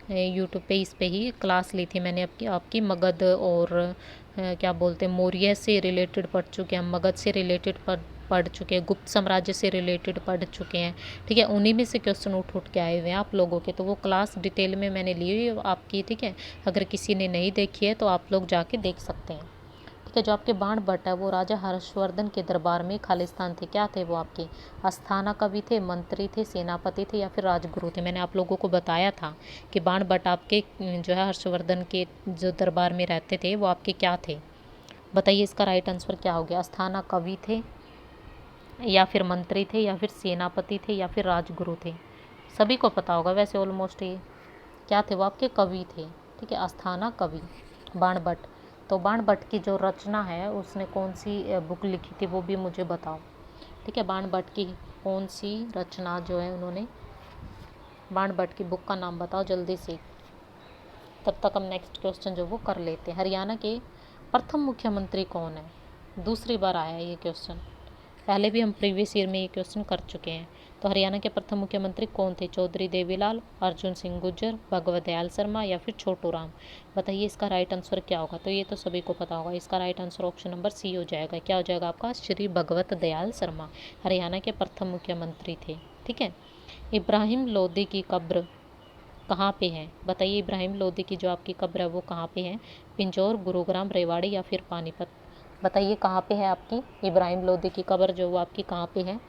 यूट्यूब पे, इस पे ही क्लास ली थी मैंने आपकी मगध और क्या बोलते हैं मौर्य से रिलेटेड पढ़ चुके हैं, मगध से रिलेटेड पढ़ चुके हैं, गुप्त साम्राज्य से रिलेटेड पढ़ चुके हैं। ठीक है, उन्हीं में से क्वेश्चन उठ के आए हुए हैं आप लोगों के, तो वो क्लास डिटेल में मैंने ली हुई है आपकी। ठीक है, अगर किसी ने नहीं देखी है तो आप लोग जाके देख सकते हैं। ठीक है, जो आपके बाण भट्ट है वो राजा हर्षवर्धन के दरबार में खालिस्तान थे, क्या थे वो आपके? अस्थाना कवि थे, मंत्री थे, सेनापति थे, या फिर राजगुरु थे? मैंने आप लोगों को बताया था कि बाण भट्ट आपके जो है हर्षवर्धन के जो दरबार में रहते थे वो आपके क्या थे? बताइए इसका राइट आंसर क्या हो गया? अस्थाना कवि थे, या फिर मंत्री थे, या फिर सेनापति थे, या फिर राजगुरु थे? सभी को पता होगा वैसे ऑलमोस्ट ये। क्या थे वो आपके? कवि थे। ठीक है, अस्थाना कवि बाण भट्ट। तो बाण भट्ट की जो रचना है उसने कौन सी बुक लिखी थी वो भी मुझे बताओ। ठीक है, बाण भट्ट की कौन सी रचना जो है उन्होंने, बाण भट्ट की बुक का नाम बताओ जल्दी से। तब तक हम नेक्स्ट क्वेश्चन जो वो कर लेते हैं। हरियाणा के प्रथम मुख्यमंत्री कौन है? दूसरी बार आया है ये क्वेश्चन, पहले भी हम प्रीवियस ईयर में ये क्वेश्चन कर चुके हैं। तो हरियाणा के प्रथम मुख्यमंत्री कौन थे? चौधरी देवीलाल, अर्जुन सिंह गुर्जर, भगवत दयाल शर्मा, या फिर छोटू राम? बताइए इसका राइट आंसर क्या होगा? तो ये तो सभी को पता होगा, इसका right answer option number C हो जाएगा। क्या हो जाएगा आपका? श्री भगवत दयाल शर्मा हरियाणा के प्रथम मुख्यमंत्री थे। ठीक है, इब्राहिम लोदी की कब्र कहाँ पे है? बताइए इब्राहिम लोदी की जो आपकी कब्र है वो कहाँ पे है? पिंजौर, गुरुग्राम, रेवाड़ी, या फिर पानीपत? बताइए कहाँ पे है आपकी इब्राहिम लोदी की कब्र जो वो आपकी कहाँ पे है?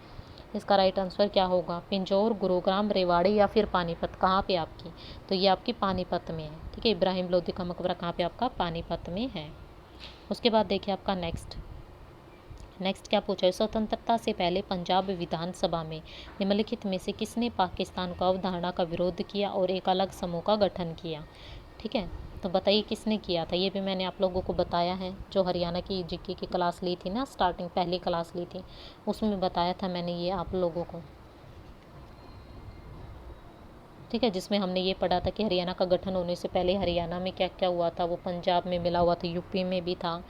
इसका राइट आंसर क्या होगा? पिंजौर, गुरुग्राम, रेवाड़ी, या फिर पानीपत? कहाँ पे आपकी? तो ये आपकी पानीपत में है। ठीक है, इब्राहिम लोदी का मकबरा कहाँ पे? आपका पानीपत में है। उसके बाद देखिए आपका नेक्स्ट क्या पूछा है? स्वतंत्रता से पहले पंजाब विधानसभा में निम्नलिखित में से किसने पाकिस्तान को अवधारणा का विरोध किया और एक अलग समूह का गठन किया? ठीक है, तो बताइए किसने किया था? ये भी मैंने आप लोगों को बताया है, जो हरियाणा की जीके की क्लास ली थी ना, स्टार्टिंग पहली क्लास ली थी उसमें बताया था मैंने ये आप लोगों को। ठीक है, जिसमें हमने ये पढ़ा था कि हरियाणा का गठन होने से पहले हरियाणा में क्या क्या हुआ था, वो पंजाब में मिला हुआ था, यूपी में भी था।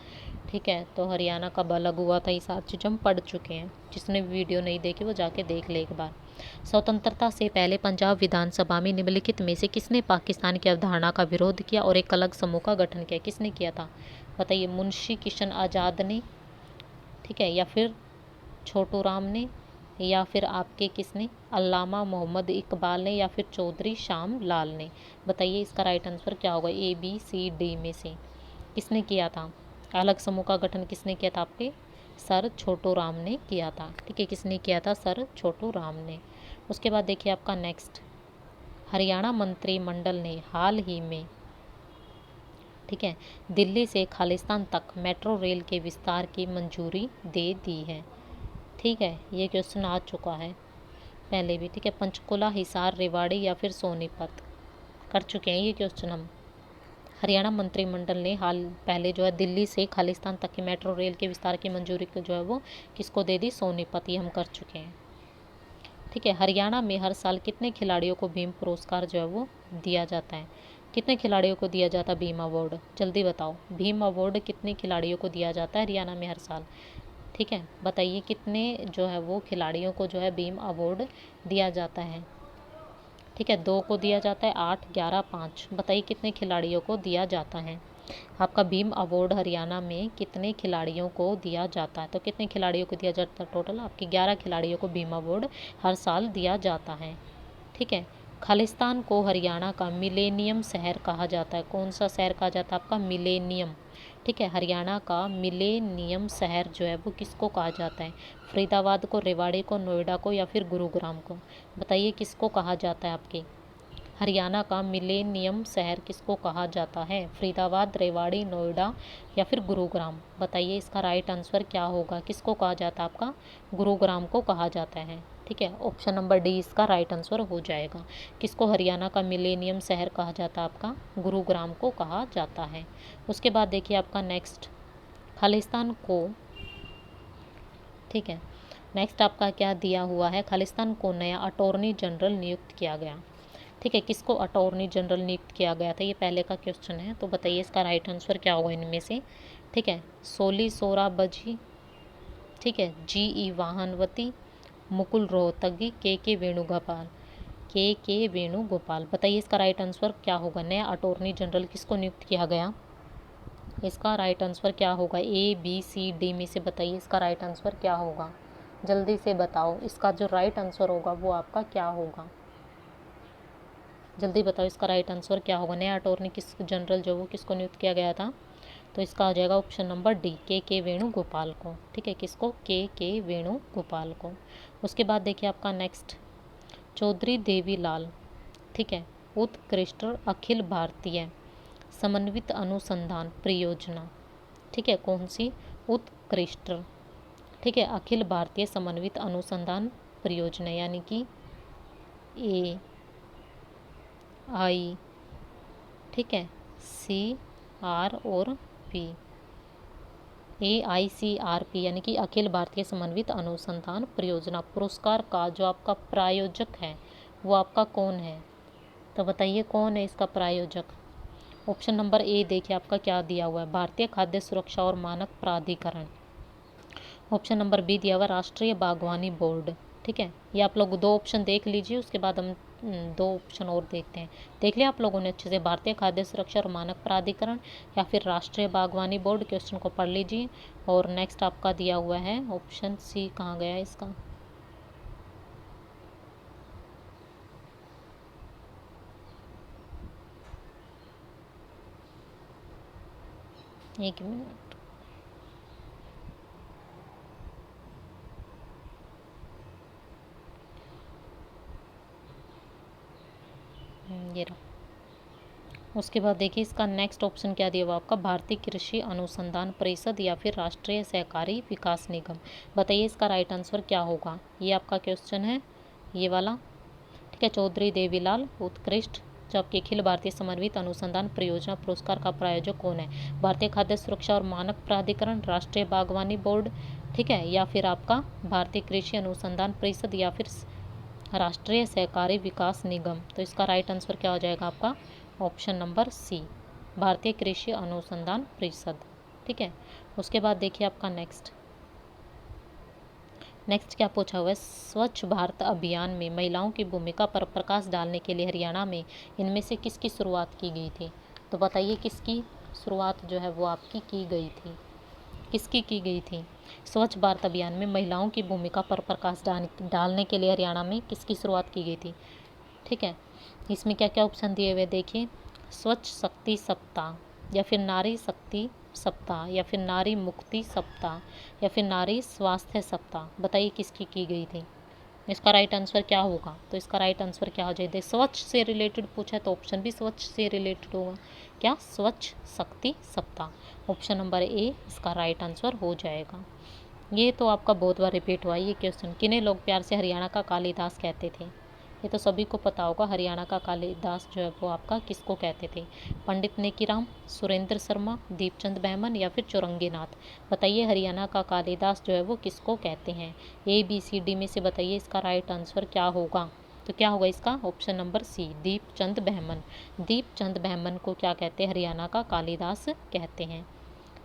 ठीक है, तो हरियाणा कब अलग हुआ था, ये सारी चीज़ हम पढ़ चुके हैं। जिसने वीडियो नहीं देखी वो जाके देख ले एक बार। स्वतंत्रता से पहले पंजाब विधानसभा में निम्नलिखित में से किसने पाकिस्तान की अवधारणा का विरोध किया और एक अलग समूह का गठन किया? किसने किया था? बताइए, मुंशी किशन आज़ाद ने, ठीक है, या फिर छोटू राम ने, या फिर आपके किसने, अल्लामा मोहम्मद इकबाल ने या फिर चौधरी श्याम लाल ने। बताइए इसका राइट आंसर क्या होगा, ए बी सी डी में से किसने किया था। अलग समूह का गठन किसने किया था, आपके सर छोटू राम ने किया था। ठीक है, किसने किया था, सर छोटू राम ने। उसके बाद देखिए आपका नेक्स्ट, हरियाणा मंत्रिमंडल ने हाल ही में, ठीक है, दिल्ली से खालिस्तान तक मेट्रो रेल के विस्तार की मंजूरी दे दी है। ठीक है, ये क्वेश्चन आ चुका है पहले भी। ठीक है, पंचकुला, हिसार, रेवाड़ी या फिर सोनीपत कर चुके हैं ये क्वेश्चन हम। हरियाणा मंत्रिमंडल ने हाल पहले जो है दिल्ली से खालिस्तान तक की मेट्रो रेल के विस्तार की मंजूरी जो है वो किसको दे दी, सोनीपत, ये हम कर चुके हैं। ठीक है, हरियाणा में हर साल कितने खिलाड़ियों को भीम पुरस्कार जो है वो दिया जाता है। कितने खिलाड़ियों को दिया जाता है भीम अवार्ड, जल्दी बताओ। भीम अवार्ड कितने खिलाड़ियों को दिया जाता है हरियाणा में हर साल। ठीक है, बताइए कितने जो है वो खिलाड़ियों को जो है भीम अवार्ड दिया जाता है। ठीक है, 2 को दिया जाता है, 8, 11, 5। बताइए कितने खिलाड़ियों को दिया जाता है आपका भीम अवार्ड हरियाणा में, कितने खिलाड़ियों को दिया जाता है। तो कितने खिलाड़ियों को दिया जाता है टोटल, आपके 11 खिलाड़ियों को भीम अवार्ड हर साल दिया जाता है। ठीक है, खालिस्तान को हरियाणा का मिलेनियम शहर कहा जाता है। कौन सा शहर कहा जाता है आपका, मिलेनियम। ठीक है, हरियाणा का मिलेनियम शहर जो है वो किसको कहा जाता है, फरीदाबाद को, रेवाड़ी को, नोएडा को या फिर गुरुग्राम को। बताइए किसको कहा जाता है आपके हरियाणा का मिलेनियम शहर किसको कहा जाता है, फरीदाबाद, रेवाड़ी, नोएडा या फिर गुरुग्राम। बताइए इसका राइट आंसर क्या होगा, किसको कहा जाता है आपका, गुरुग्राम को कहा जाता है। ठीक है, ऑप्शन नंबर डी इसका राइट आंसर हो जाएगा। किसको हरियाणा का मिलेनियम शहर कहा जाता है आपका, गुरुग्राम को कहा जाता है। उसके बाद देखिए आपका नेक्स्ट, खालिस्तान को, ठीक है, नेक्स्ट आपका क्या दिया हुआ है, खालिस्तान को नया अटॉर्नी जनरल नियुक्त किया गया। ठीक है, किसको अटॉर्नी जनरल नियुक्त किया गया था, ये पहले का क्वेश्चन है। तो बताइए इसका राइट आंसर क्या होगा इनमें से। ठीक है, सोली सोराबजी, ठीक है, जी वाहनवती, मुकुल रोहतगी, के वेणुगोपाल, के वेणुगोपाल। बताइए इसका राइट आंसर क्या होगा, नया अटॉर्नी जनरल किसको नियुक्त किया गया। इसका राइट आंसर क्या होगा, ए बी सी डी में से बताइए इसका राइट आंसर क्या होगा, जल्दी से बताओ। इसका जो राइट आंसर होगा वो आपका क्या होगा, जल्दी बताओ इसका राइट आंसर क्या होगा। नया अटॉर्नी किस जनरल जो वो किसको नियुक्त किया गया था, तो इसका आ जाएगा ऑप्शन नंबर डी, के वेणुगोपाल को। ठीक है, किसको, के वेणुगोपाल को। उसके बाद देखिए आपका नेक्स्ट, चौधरी देवीलाल, ठीक है, उत्कृष्ट अखिल भारतीय समन्वित अनुसंधान परियोजना। ठीक है, कौन सी, उत्कृष्ट, ठीक है, अखिल भारतीय समन्वित अनुसंधान परियोजना, यानी कि ए आई, ठीक है, सी आर और पी, AICRP यानी कि अखिल भारतीय समन्वित अनुसंधान परियोजना पुरस्कार का जो आपका प्रायोजक है वो आपका कौन है। तो बताइए कौन है इसका प्रायोजक। ऑप्शन नंबर ए देखिए आपका क्या दिया हुआ है, भारतीय खाद्य सुरक्षा और मानक प्राधिकरण। ऑप्शन नंबर बी दिया हुआ राष्ट्रीय बागवानी बोर्ड। ठीक है, ये आप लोग 2 ऑप्शन देख लीजिए, उसके बाद हम 2 ऑप्शन और देखते हैं। देख लिया आप लोगों ने अच्छे से, भारतीय खाद्य सुरक्षा और मानक प्राधिकरण या फिर राष्ट्रीय बागवानी बोर्ड, क्वेश्चन को पढ़ लीजिए। और नेक्स्ट आपका दिया हुआ है ऑप्शन सी, कहाँ गया इसका, एक मिनट, ये रहा। उसके बाद देखिए इसका नेक्स्ट ऑप्शन क्या दिया हुआ आपका, भारतीय कृषि अनुसंधान परिषद या फिर राष्ट्रीय सहकारी विकास निगम। बताइए इसका राइट आंसर क्या होगा, ये आपका क्वेश्चन है ये वाला। ठीक है, चौधरी देवीलाल उत्कृष्ट जबकि अखिल भारतीय समन्वित अनुसंधान परियोजना पुरस्कार का प्रायोजक कौन है, भारतीय खाद्य सुरक्षा और मानक प्राधिकरण, राष्ट्रीय बागवानी बोर्ड, ठीक है, या फिर आपका भारतीय कृषि अनुसंधान परिषद या फिर राष्ट्रीय सहकारी विकास निगम। तो इसका राइट आंसर क्या हो जाएगा आपका, ऑप्शन नंबर सी, भारतीय कृषि अनुसंधान परिषद। ठीक है, उसके बाद देखिए आपका नेक्स्ट क्या पूछा हुआ है, स्वच्छ भारत अभियान में महिलाओं की भूमिका पर प्रकाश डालने के लिए हरियाणा में इनमें से किसकी शुरुआत की गई थी। तो बताइए किसकी शुरुआत जो है वो आपकी की गई थी। किसकी की गई थी? स्वच्छ भारत अभियान में महिलाओं की भूमिका पर प्रकाश डालने के लिए हरियाणा में किसकी शुरुआत की गई थी? ठीक है, इसमें क्या क्या ऑप्शन दिए हुए देखिए, स्वच्छ शक्ति सप्ताह, या फिर नारी शक्ति सप्ताह, या फिर नारी मुक्ति सप्ताह, या फिर नारी स्वास्थ्य सप्ताह। बताइए किसकी की गई थी? इसका राइट आंसर क्या होगा? तो इसका राइट आंसर क्या हो जाएगा? स्वच्छ से रिलेटेड पूछा है तो ऑप्शन भी स्वच्छ से रिलेटेड होगा। क्या? स्वच्छ शक्ति सप्ताह। ऑप्शन नंबर ए इसका राइट आंसर हो जाएगा। ये तो आपका बहुत बार रिपीट हुआ ये क्वेश्चन। किन्हें लोग प्यार से हरियाणा का कालिदास कहते थे? ये तो सभी को पता होगा, हरियाणा का कालिदास जो है वो आपका किसको कहते थे? पंडित नेकीराम, सुरेंद्र शर्मा, दीपचंद बहमन, या फिर चौरंगीनाथ। बताइए हरियाणा का कालिदास जो है वो किसको कहते हैं? ए बी सी डी में से बताइए इसका राइट आंसर क्या होगा? तो क्या होगा इसका? Option number C, Deepchand Bahman. Deepchand Bahman को क्या कहते हैं? हरियाणा का कालिदास कहते हैं।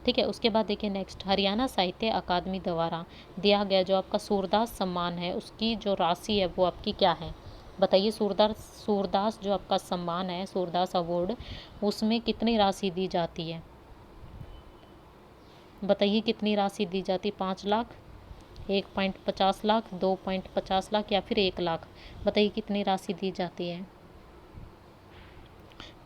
ठीक है, उसके बाद देखिए नेक्स्ट, हरियाणा साहित्य अकादमी द्वारा दिया गया जो आपका सूरदास सम्मान है उसकी जो राशि है वो आपकी क्या है? बताइए, सूरदास जो आपका सम्मान है, सूरदास अवार्ड, उसमें कितनी राशि दी जाती है? बताइए कितनी राशि दी जाती? 5 लाख, 1.50 लाख, 2.50 लाख, या फिर 1 लाख? बताइए कितनी राशि दी जाती है?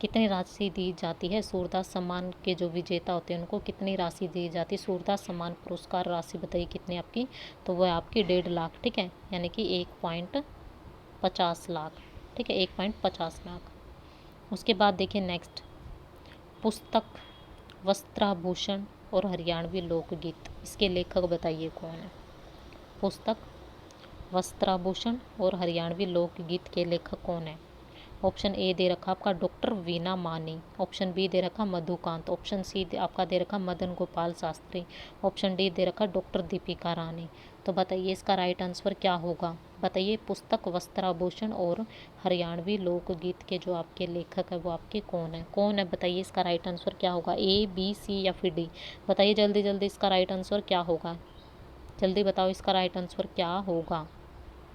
कितनी राशि दी जाती है? सूरदास सम्मान के जो विजेता होते हैं उनको कितनी राशि दी जाती है? सूरदास सम्मान पुरस्कार राशि बताइए कितनी आपकी? तो वह आपकी 1.5 लाख। ठीक है, यानी कि 1.50 लाख। ठीक है, 1.50 लाख। उसके बाद देखिए नेक्स्ट, पुस्तक वस्त्राभूषण और हरियाणवी लोकगीत, इसके लेखक बताइए कौन है? पुस्तक वस्त्राभूषण और हरियाणवी लोकगीत के लेखक कौन है? ऑप्शन ए दे रखा आपका डॉक्टर वीना मानी, ऑप्शन बी दे रखा मधुकांत, ऑप्शन सी आपका दे रखा मदन गोपाल शास्त्री, ऑप्शन डी दे रखा डॉक्टर दीपिका रानी। तो बताइए इसका राइट आंसर क्या होगा? बताइए, पुस्तक वस्त्राभूषण और हरियाणवी लोकगीत के जो आपके लेखक है वो आपके कौन है? कौन है बताइए, इसका राइट आंसर क्या होगा? ए बी सी या फिर डी? बताइए जल्दी जल्दी इसका राइट आंसर क्या होगा? जल्दी बताओ इसका राइट आंसर क्या होगा?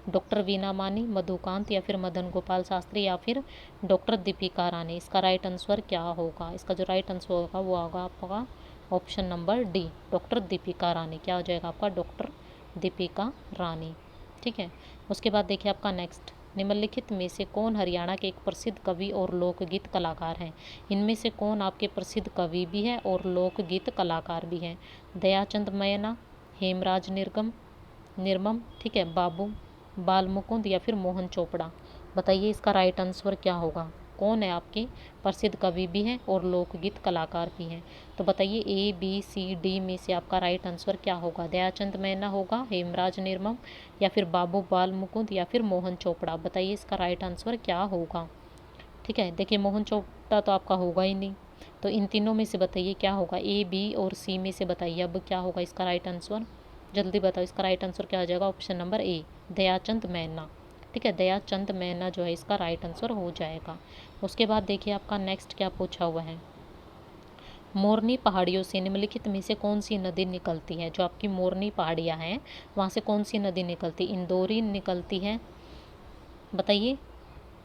डॉक्टर वीना मानी, मधुकांत, या फिर मदन गोपाल शास्त्री, या फिर डॉक्टर दीपिका रानी। इसका राइट आंसर क्या होगा? इसका जो राइट आंसर होगा वो होगा आपका option number D, doctor Deepika Rani. क्या हो जाएगा आपका? डॉक्टर दीपिका रानी। ठीक है, उसके बाद देखिए आपका नेक्स्ट, निम्नलिखित में से कौन हरियाणा के एक प्रसिद्ध कवि और लोकगीत कलाकार हैं? इनमें से कौन आपके प्रसिद्ध कवि भी है और लोकगीत कलाकार भी हैं? दयाचंद मैना, हेमराज निर्मम, ठीक है, बाबू बाल मुकुंद, या फिर मोहन चोपड़ा। बताइए इसका राइट आंसर क्या होगा? कौन है आपके प्रसिद्ध कवि भी हैं और लोकगीत कलाकार भी हैं? तो बताइए ए बी सी डी में से आपका राइट आंसर क्या होगा? दयाचंद मैना होगा, हेमराज निर्मम, या फिर बाबू बाल मुकुंद, या फिर मोहन चोपड़ा। बताइए इसका राइट आंसर क्या होगा? ठीक है, देखिए मोहन चोपड़ा तो आपका होगा ही नहीं, तो इन तीनों में से बताइए क्या होगा? ए बी और सी में से बताइए अब क्या होगा इसका राइट आंसर? जल्दी बताओ इसका राइट आंसर क्या हो जाएगा? ऑप्शन नंबर ए, दयाचंद मैना। ठीक है, दयाचंद मैना जो है इसका राइट आंसर हो जाएगा। उसके बाद देखिए आपका नेक्स्ट क्या पूछा हुआ है, मोरनी पहाड़ियों से निम्नलिखित में से कौन सी नदी निकलती है? जो आपकी मोरनी पहाड़ियाँ हैं वहाँ से कौन सी नदी निकलती? इंदौरी निकलती है। बताइए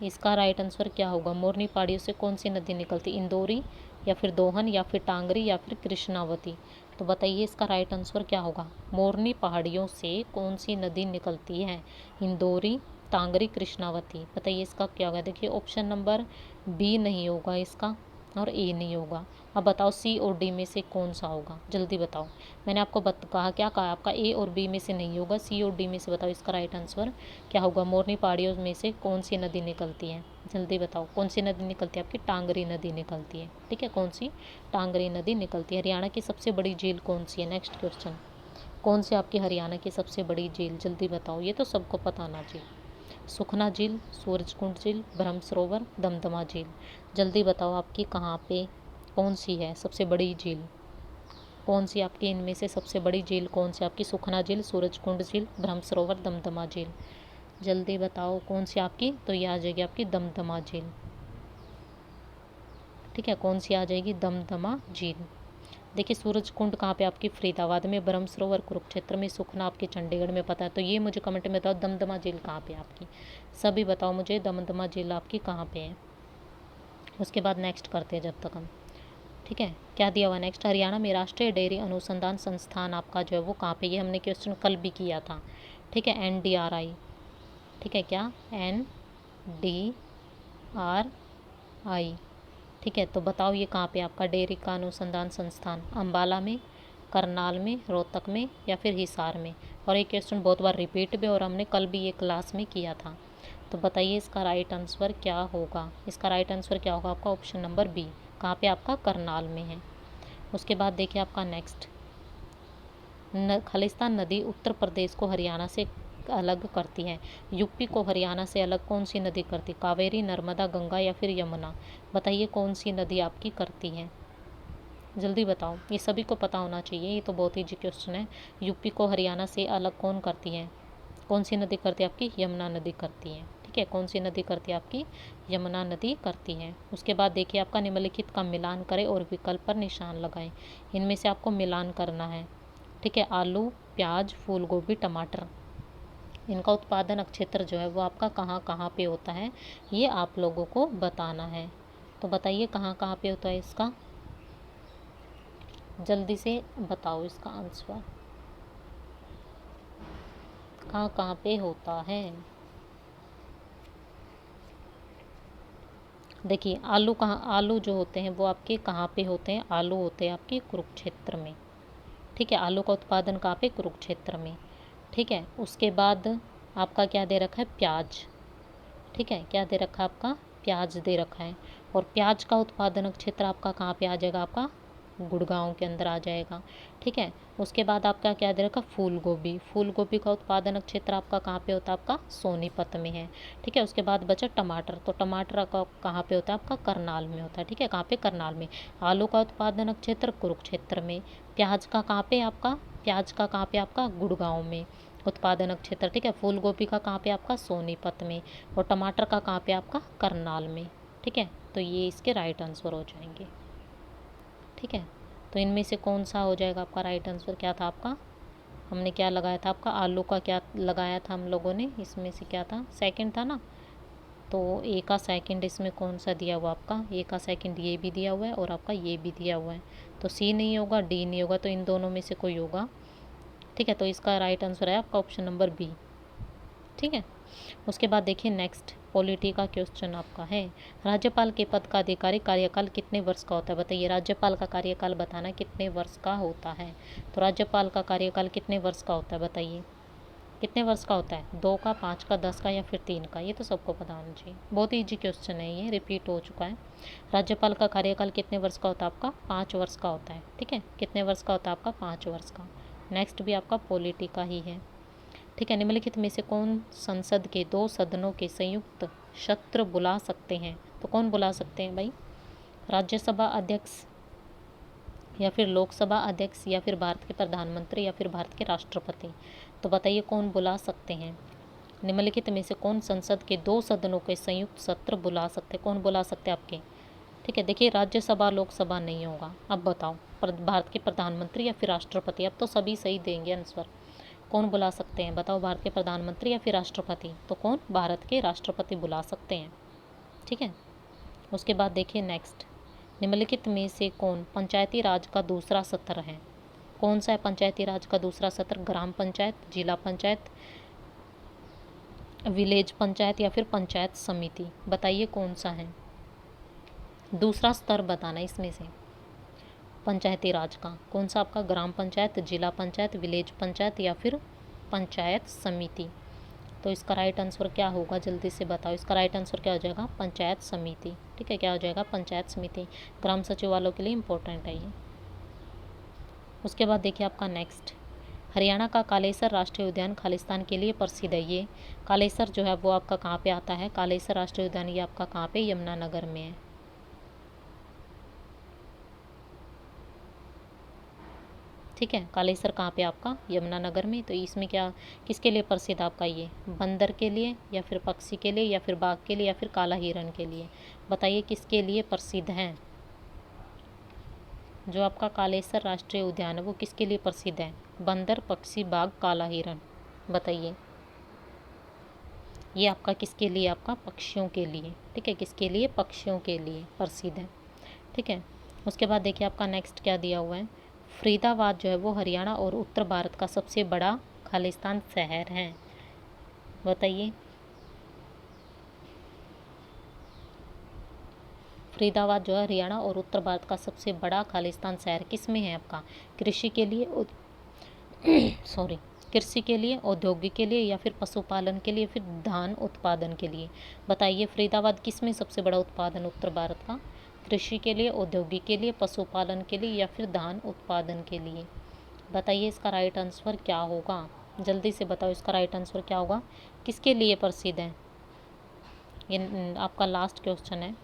इसका राइट आंसर क्या होगा? मोरनी पहाड़ियों से कौन सी नदी निकलती? इंदौरी, या फिर दोहन, या फिर टांगरी, या फिर कृष्णावती। तो बताइए इसका राइट आंसर क्या होगा? मोरनी पहाड़ियों से कौन सी नदी निकलती है? इंदौरी, टांगरी, कृष्णावती। बताइए इसका क्या होगा? देखिए ऑप्शन नंबर बी नहीं होगा इसका, और ए नहीं होगा। अब बताओ सी और डी में से कौन सा होगा? जल्दी बताओ। मैंने आपको कहा क्या कहा? आपका ए और बी में से नहीं होगा, सी और डी में से बताओ इसका राइट आंसर क्या होगा? मोरनी पहाड़ियों में से कौन सी नदी निकलती है? जल्दी बताओ कौन सी नदी निकलती है? आपकी टांगरी नदी निकलती है। ठीक है, कौन सी? टांगरी नदी निकलती है। हरियाणा की सबसे बड़ी झील कौन सी है? नेक्स्ट क्वेश्चन, कौन सी आपकी हरियाणा की सबसे बड़ी झील? जल्दी बताओ, ये तो सबको पता आना चाहिए। सुखना झील, सूरजकुंड झील, ब्रह्म सरोवर, दमदमा झील। जल्दी बताओ आपकी कहाँ पे कौन सी है सबसे बड़ी झील? कौन सी आपकी इनमें से सबसे बड़ी झील कौन सी आपकी? सुखना झील, सूरजकुंड झील, ब्रह्म सरोवर, दमदमा झील। जल्दी बताओ कौन सी आपकी? तो ये आ जाएगी आपकी दमदमा झील। ठीक है, कौन सी आ जाएगी? दमदमा झील। देखिए सूरजकुंड कहाँ पे? आपकी फरीदाबाद में, ब्रह्म सरोवर कुरुक्षेत्र में, सुखना आपके चंडीगढ़ में। पता है तो ये मुझे कमेंट में बताओ दमदमा झील कहाँ पे आपकी? सभी बताओ मुझे दमदमा झील आपकी कहाँ पे है। उसके बाद नेक्स्ट करते हैं जब तक हम। ठीक है, क्या दिया हुआ नेक्स्ट, हरियाणा में राष्ट्रीय डेयरी अनुसंधान संस्थान आपका जो है वो कहाँ पे, ये हमने क्वेश्चन कल भी किया था। ठीक है, NDRI, ठीक है, क्या NDRI, ठीक है। तो बताओ ये कहाँ पे आपका डेयरी का अनुसंधान संस्थान, अम्बाला में, करनाल में, रोहतक में या फिर हिसार में। और ये क्वेश्चन बहुत बार रिपीट भी और हमने कल भी ये क्लास में किया था। तो बताइए इसका राइट आंसर क्या होगा। इसका राइट आंसर क्या होगा आपका, ऑप्शन नंबर बी, कहाँ पे आपका करनाल में है। उसके बाद देखिए आपका नेक्स्ट, खालिस्तान नदी उत्तर प्रदेश को हरियाणा से अलग करती है। यूपी को हरियाणा से अलग कौन सी नदी करती, कावेरी, नर्मदा, गंगा या फिर यमुना। बताइए कौन सी नदी आपकी करती है, जल्दी बताओ, ये सभी को पता होना चाहिए, ये तो बहुत ईजी क्वेश्चन है। यूपी को हरियाणा से अलग कौन करती है, कौन सी नदी करती है आपकी, यमुना नदी करती है। ठीक है, कौन सी नदी करती है आपकी, यमुना नदी करती है। उसके बाद देखिए आपका निम्नलिखित का मिलान करें और विकल्प पर निशान लगाएं। इनमें से आपको मिलान करना है। ठीक है, आलू, प्याज, फूल गोभी, टमाटर, इनका उत्पादन क्षेत्र जो है वो आपका कहाँ कहाँ पे होता है, ये आप लोगों को बताना है। तो बताइए कहाँ कहाँ पे होता है इसका, जल्दी से बताओ इसका आंसर, कहाँ कहाँ पे होता है। देखिए आलू कहाँ, आलू जो होते हैं वो आपके कहाँ पे होते हैं, आलू होते हैं आपके कुरुक्षेत्र में। ठीक है, आलू का उत्पादन कहाँ पे, कुरुक्षेत्र में। ठीक है, उसके बाद आपका क्या दे रखा है, प्याज। ठीक है, क्या दे रखा है आपका, प्याज दे रखा है। और प्याज का उत्पादन क्षेत्र आपका कहाँ पे आ जाएगा, आपका गुड़गांव के अंदर आ जाएगा। ठीक है, उसके बाद आपका क्या दे रखा, फूल गोभी। फूल गोभी का उत्पादन क्षेत्र आपका कहाँ पे होता है, आपका सोनीपत में है। ठीक है, उसके बाद बचा टमाटर, तो टमाटर का कहाँ पे होता है, आपका करनाल में होता है। ठीक है, कहाँ पे, करनाल में। आलू का उत्पादन क्षेत्र कुरुक्षेत्र में। प्याज का कहाँ पे आपका, प्याज का कहाँ पे आपका गुड़गांव में उत्पादन क्षेत्र। ठीक है, फूल गोभी का कहाँ पे आपका सोनीपत में, और टमाटर का कहाँ पे आपका करनाल में। ठीक है, तो ये इसके राइट आंसर हो जाएंगे। ठीक है, तो इनमें से कौन सा हो जाएगा आपका राइट आंसर, क्या था आपका, हमने क्या लगाया था आपका, आलू का क्या लगाया था हम लोगों ने, इसमें से क्या था, सेकंड था ना। तो ए का सेकंड इसमें कौन सा दिया हुआ आपका, ए का सेकंड ये भी दिया हुआ है और आपका ये भी दिया हुआ है। तो सी नहीं होगा, डी नहीं होगा, तो इन दोनों में से कोई होगा। ठीक है, तो इसका राइट आंसर है आपका ऑप्शन नंबर बी। ठीक है, उसके बाद देखिए नेक्स्ट पॉलिटी का क्वेश्चन आपका है, राज्यपाल के पद का आधिकारिक कार्यकाल कितने वर्ष का होता है। बताइए राज्यपाल का कार्यकाल बताना कितने वर्ष का होता है। तो राज्यपाल का कार्यकाल कितने वर्ष का होता है, बताइए कितने वर्ष का होता है, 2 का, 5 का, 10 का या फिर 3 का। ये तो सबको पता होना चाहिए, बहुत ईजी क्वेश्चन है, ये रिपीट हो चुका है। राज्यपाल का कार्यकाल कितने वर्ष का होता है आपका, 5 वर्ष का होता है। ठीक है, कितने वर्ष का होता है आपका, 5 वर्ष का। नेक्स्ट भी आपका पॉलिटी का ही है। ठीक है, निम्नलिखित में से कौन संसद के 2 सदनों के संयुक्त सत्र बुला सकते हैं। तो कौन बुला सकते हैं भाई, राज्यसभा अध्यक्ष या फिर लोकसभा अध्यक्ष या फिर भारत के प्रधानमंत्री या फिर भारत के राष्ट्रपति। तो बताइए कौन बुला सकते हैं, निम्नलिखित में से कौन संसद के 2 सदनों के संयुक्त सत्र बुला सकते हैं, कौन बुला सकते हैं आपके। ठीक है, देखिए राज्यसभा लोकसभा नहीं होगा, अब बताओ भारत के प्रधानमंत्री या फिर राष्ट्रपति। अब तो सभी सही देंगे आंसर, कौन बुला सकते हैं बताओ, भारत के प्रधानमंत्री या फिर राष्ट्रपति। तो कौन, भारत के राष्ट्रपति बुला सकते हैं। ठीक है, उसके बाद देखिए नेक्स्ट, निम्नलिखित में से कौन पंचायती राज का दूसरा सत्र है। कौन सा है पंचायती राज का दूसरा सत्र, ग्राम पंचायत, जिला पंचायत, विलेज पंचायत या फिर पंचायत समिति। बताइए कौन सा है, दूसरा स्तर बताना इसमें से पंचायती राज का कौन सा आपका, ग्राम पंचायत, जिला पंचायत, विलेज पंचायत या फिर पंचायत समिति। तो इसका राइट आंसर क्या होगा, जल्दी से बताओ, इसका राइट आंसर क्या हो जाएगा, पंचायत समिति। ठीक है, क्या हो जाएगा, पंचायत समिति। ग्राम सचिव वालों के लिए इंपॉर्टेंट है ये। उसके बाद देखिए आपका नेक्स्ट, हरियाणा का कालेसर राष्ट्रीय उद्यान खालिस्तान के लिए प्रसिद्ध है। ये कालेसर जो है वो आपका कहाँ पे आता है, कालेसर राष्ट्रीय उद्यान ये आपका कहाँ पे, यमुनानगर में है। ठीक है, कालेसर कहाँ पे आपका, यमुनानगर में। तो इसमें क्या, किसके लिए प्रसिद्ध आपका ये, बंदर के लिए या फिर पक्षी के लिए या फिर बाघ के लिए या फिर काला हिरण के लिए। बताइए किसके लिए प्रसिद्ध है, जो आपका कालेसर राष्ट्रीय उद्यान है वो किसके लिए प्रसिद्ध है, बंदर, पक्षी, बाघ, काला हिरण। बताइए ये आपका किसके लिए, आपका पक्षियों के लिए। ठीक है, किसके लिए, पक्षियों के लिए प्रसिद्ध है। ठीक है, उसके बाद देखिए आपका नेक्स्ट क्या दिया हुआ है, फरीदाबाद जो है वो हरियाणा और उत्तर भारत का सबसे बड़ा खालिस्तान शहर है। बताइए, फरीदाबाद जो है हरियाणा और उत्तर भारत का सबसे बड़ा खालिस्तान शहर किस में है आपका, कृषि के लिए सॉरी कृषि के लिए, औद्योगिक के लिए, या फिर पशुपालन के लिए, फिर धान उत्पादन के लिए। बताइए फरीदाबाद किस में सबसे बड़ा उत्पादन उत्तर भारत का, कृषि के लिए, औद्योगिक के लिए, पशुपालन के लिए, या फिर धान उत्पादन के लिए। बताइए इसका राइट आंसर क्या होगा, जल्दी से बताओ इसका राइट आंसर क्या होगा, किसके लिए प्रसिद्ध है। ये आपका लास्ट क्वेश्चन है,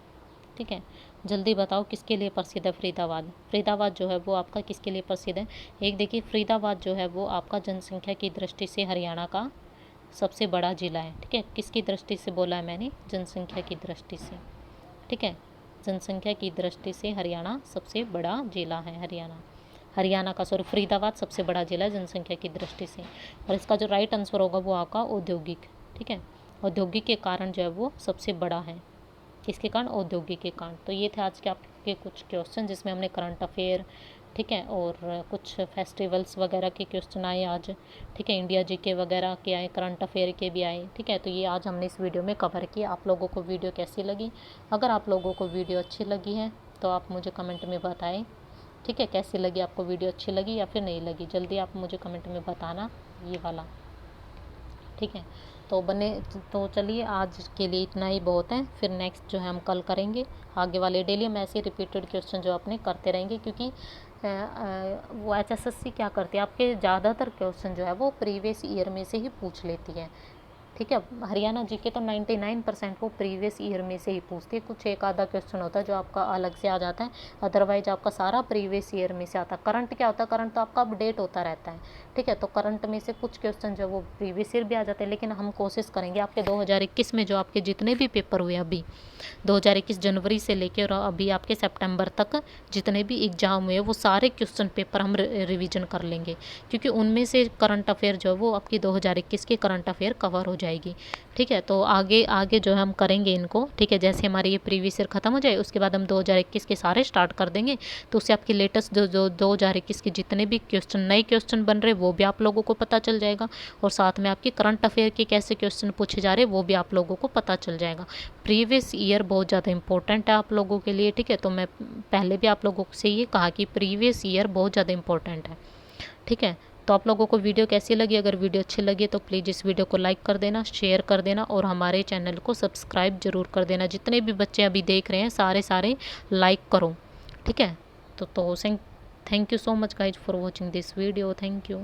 ठीक है, जल्दी बताओ किसके लिए प्रसिद्ध है फरीदाबाद। फरीदाबाद जो है वो आपका किसके लिए प्रसिद्ध है। एक देखिए फरीदाबाद जो है वो आपका जनसंख्या की दृष्टि से हरियाणा का सबसे बड़ा ज़िला है, ठीक है, किसकी दृष्टि से बोला है मैंने, जनसंख्या की दृष्टि से, ठीक है, जनसंख्या की दृष्टि से हरियाणा सबसे बड़ा ज़िला है। हरियाणा का सॉरी फरीदाबाद सबसे बड़ा ज़िला है जनसंख्या की दृष्टि से। और इसका जो राइट आंसर होगा वो आपका औद्योगिक, ठीक है, औद्योगिक के कारण जो है वो सबसे बड़ा है। किसके कारण, औद्योगिक के कारण। तो ये थे आज के आपके कुछ क्वेश्चन जिसमें हमने करंट अफेयर, ठीक है, और कुछ फेस्टिवल्स वगैरह के क्वेश्चन आए आज, ठीक है, इंडिया जीके वगैरह के आए, करंट अफेयर के भी आए, ठीक है। तो ये आज हमने इस वीडियो में कवर किया। आप लोगों को वीडियो कैसी लगी, अगर आप लोगों को वीडियो अच्छी लगी है तो आप मुझे कमेंट में बताएं, ठीक है, कैसी लगी आपको वीडियो, अच्छी लगी या फिर नहीं लगी, जल्दी आप मुझे कमेंट में बताना ये वाला, ठीक है। तो चलिए आज के लिए इतना ही बहुत है, फिर नेक्स्ट जो है हम कल करेंगे आगे वाले। डेली हम ऐसे रिपीटेड क्वेश्चन जो अपने करते रहेंगे, क्योंकि वो HSSC क्या करती है, आपके ज़्यादातर क्वेश्चन जो है वो प्रीवियस ईयर में से ही पूछ लेती है, ठीक है। हरियाणा जीके तो 99% वो प्रीवियस ईयर में से ही पूछती है, कुछ एक आधा क्वेश्चन होता है जो आपका अलग से आ जाता है, अदरवाइज आपका सारा प्रीवियस ईयर में से आता है। करंट क्या होता है, करंट तो आपका अपडेट होता रहता है, ठीक है। तो करंट में से कुछ क्वेश्चन जो वो प्रीवियस ईयर भी आ जाते हैं, लेकिन हम कोशिश करेंगे आपके 2021 में जो आपके जितने भी पेपर हुए अभी 2021 जनवरी से लेकर और अभी आपके सितंबर तक जितने भी एग्ज़ाम हुए वो सारे क्वेश्चन पेपर हम रिवीजन कर लेंगे, क्योंकि उनमें से करंट अफेयर जो है वो आपकी 2021 के करंट अफेयर कवर हो जाएगी, ठीक है। तो आगे आगे जो है हम करेंगे इनको, ठीक है, जैसे हमारी ये प्रीवियस ईयर ख़त्म हो जाए उसके बाद हम 2021 के सारे स्टार्ट कर देंगे, तो उससे आपकी लेटेस्ट जो 2021 के जितने भी क्वेश्चन नए क्वेश्चन बन रहे वो भी आप लोगों को पता चल जाएगा, और साथ में आपकी करंट अफेयर के कैसे क्वेश्चन पूछे जा रहे हैं वो भी आप लोगों को पता चल जाएगा। प्रीवियस ईयर बहुत ज़्यादा इंपॉर्टेंट है आप लोगों के लिए, ठीक है। तो मैं पहले भी आप लोगों से ये कहा कि प्रीवियस ईयर बहुत ज़्यादा इंपॉर्टेंट है, ठीक है। तो आप लोगों को वीडियो कैसी लगी, अगर वीडियो अच्छी लगी तो प्लीज़ इस वीडियो को लाइक कर देना, शेयर कर देना, और हमारे चैनल को सब्सक्राइब जरूर कर देना। जितने भी बच्चे अभी देख रहे हैं सारे लाइक करो, ठीक है। तो thank you so much guys for watching this video, thank you.